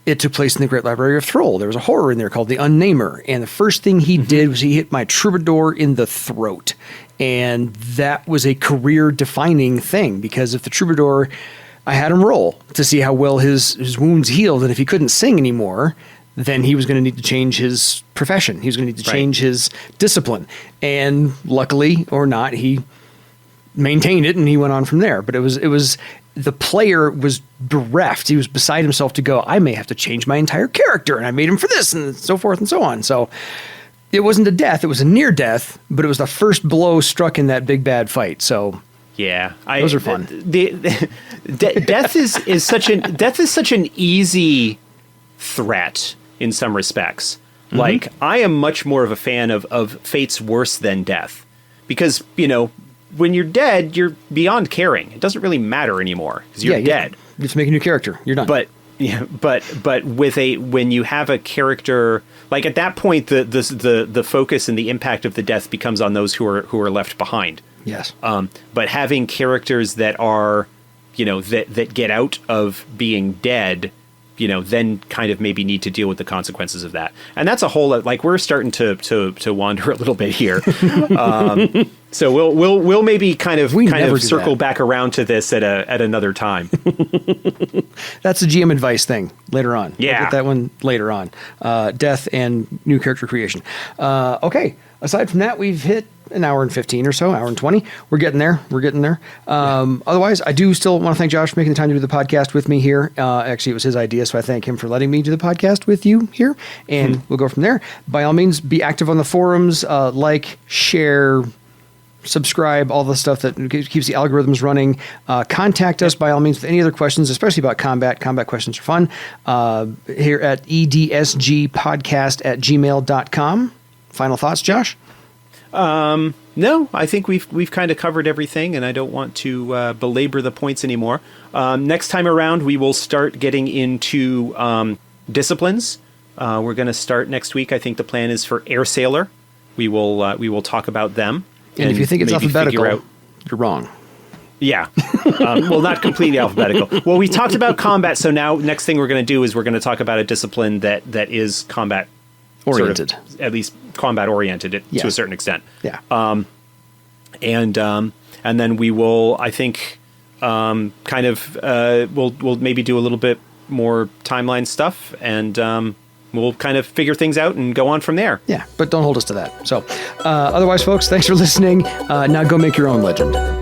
it took place in the Great Library of Thrall. There was a horror in there called The Unnamer, and the first thing he did was he hit my troubadour in the throat, and that was a career-defining thing, because if the troubadour, I had him roll to see how well his wounds healed, and if he couldn't sing anymore, then he was going to need to change his profession. He was going to need to change his discipline. And luckily or not, he maintained it and he went on from there. But it was the player was bereft. He was beside himself to go, I may have to change my entire character, and I made him for this, and so forth and so on. So it wasn't a death. It was a near death, but it was the first blow struck in that big bad fight. So yeah, those are fun. Death is such an easy threat in some respects. Like, I am much more of a fan of fates worse than death, because when you're dead, you're beyond caring. It doesn't really matter anymore because you're dead. You have to make a new character. You're done. But when you have a character, like at that point, the focus and the impact of the death becomes on those who are left behind. Yes. But having characters that are, that get out of being dead, then kind of maybe need to deal with the consequences of that. And that's a whole lot, like, we're starting to wander a little bit here. So we'll maybe kind of circle back around to this at another time. That's the GM advice thing later on. Yeah. We'll get that one later on. Death and new character creation. Okay. Aside from that, we've hit an hour and 15 or so, hour and 20. We're getting there. Otherwise, I do still want to thank Josh for making the time to do the podcast with me here. Actually, it was his idea, so I thank him for letting me do the podcast with you here, and we'll go from there. By all means, be active on the forums, like, share, subscribe, all the stuff that keeps the algorithms running. Contact us by all means with any other questions, especially about combat. Combat questions are fun. Here at edsgpodcast@gmail.com. Final thoughts, Josh? No, I think we've kind of covered everything, and I don't want to belabor the points anymore. Next time around, we will start getting into disciplines. We're going to start next week. I think the plan is for Air Sailor. We will talk about them. And if you think it's alphabetical, you're wrong. Yeah. Well, not completely alphabetical. Well, we talked about combat, so now next thing we're going to do is we're going to talk about a discipline that is combat oriented, sort of, at least combat oriented to a certain extent. Yeah. And then we will, I think, we'll maybe do a little bit more timeline stuff, and we'll kind of figure things out and go on from there. Yeah, but don't hold us to that. So, otherwise, folks, thanks for listening. Now go make your own legend.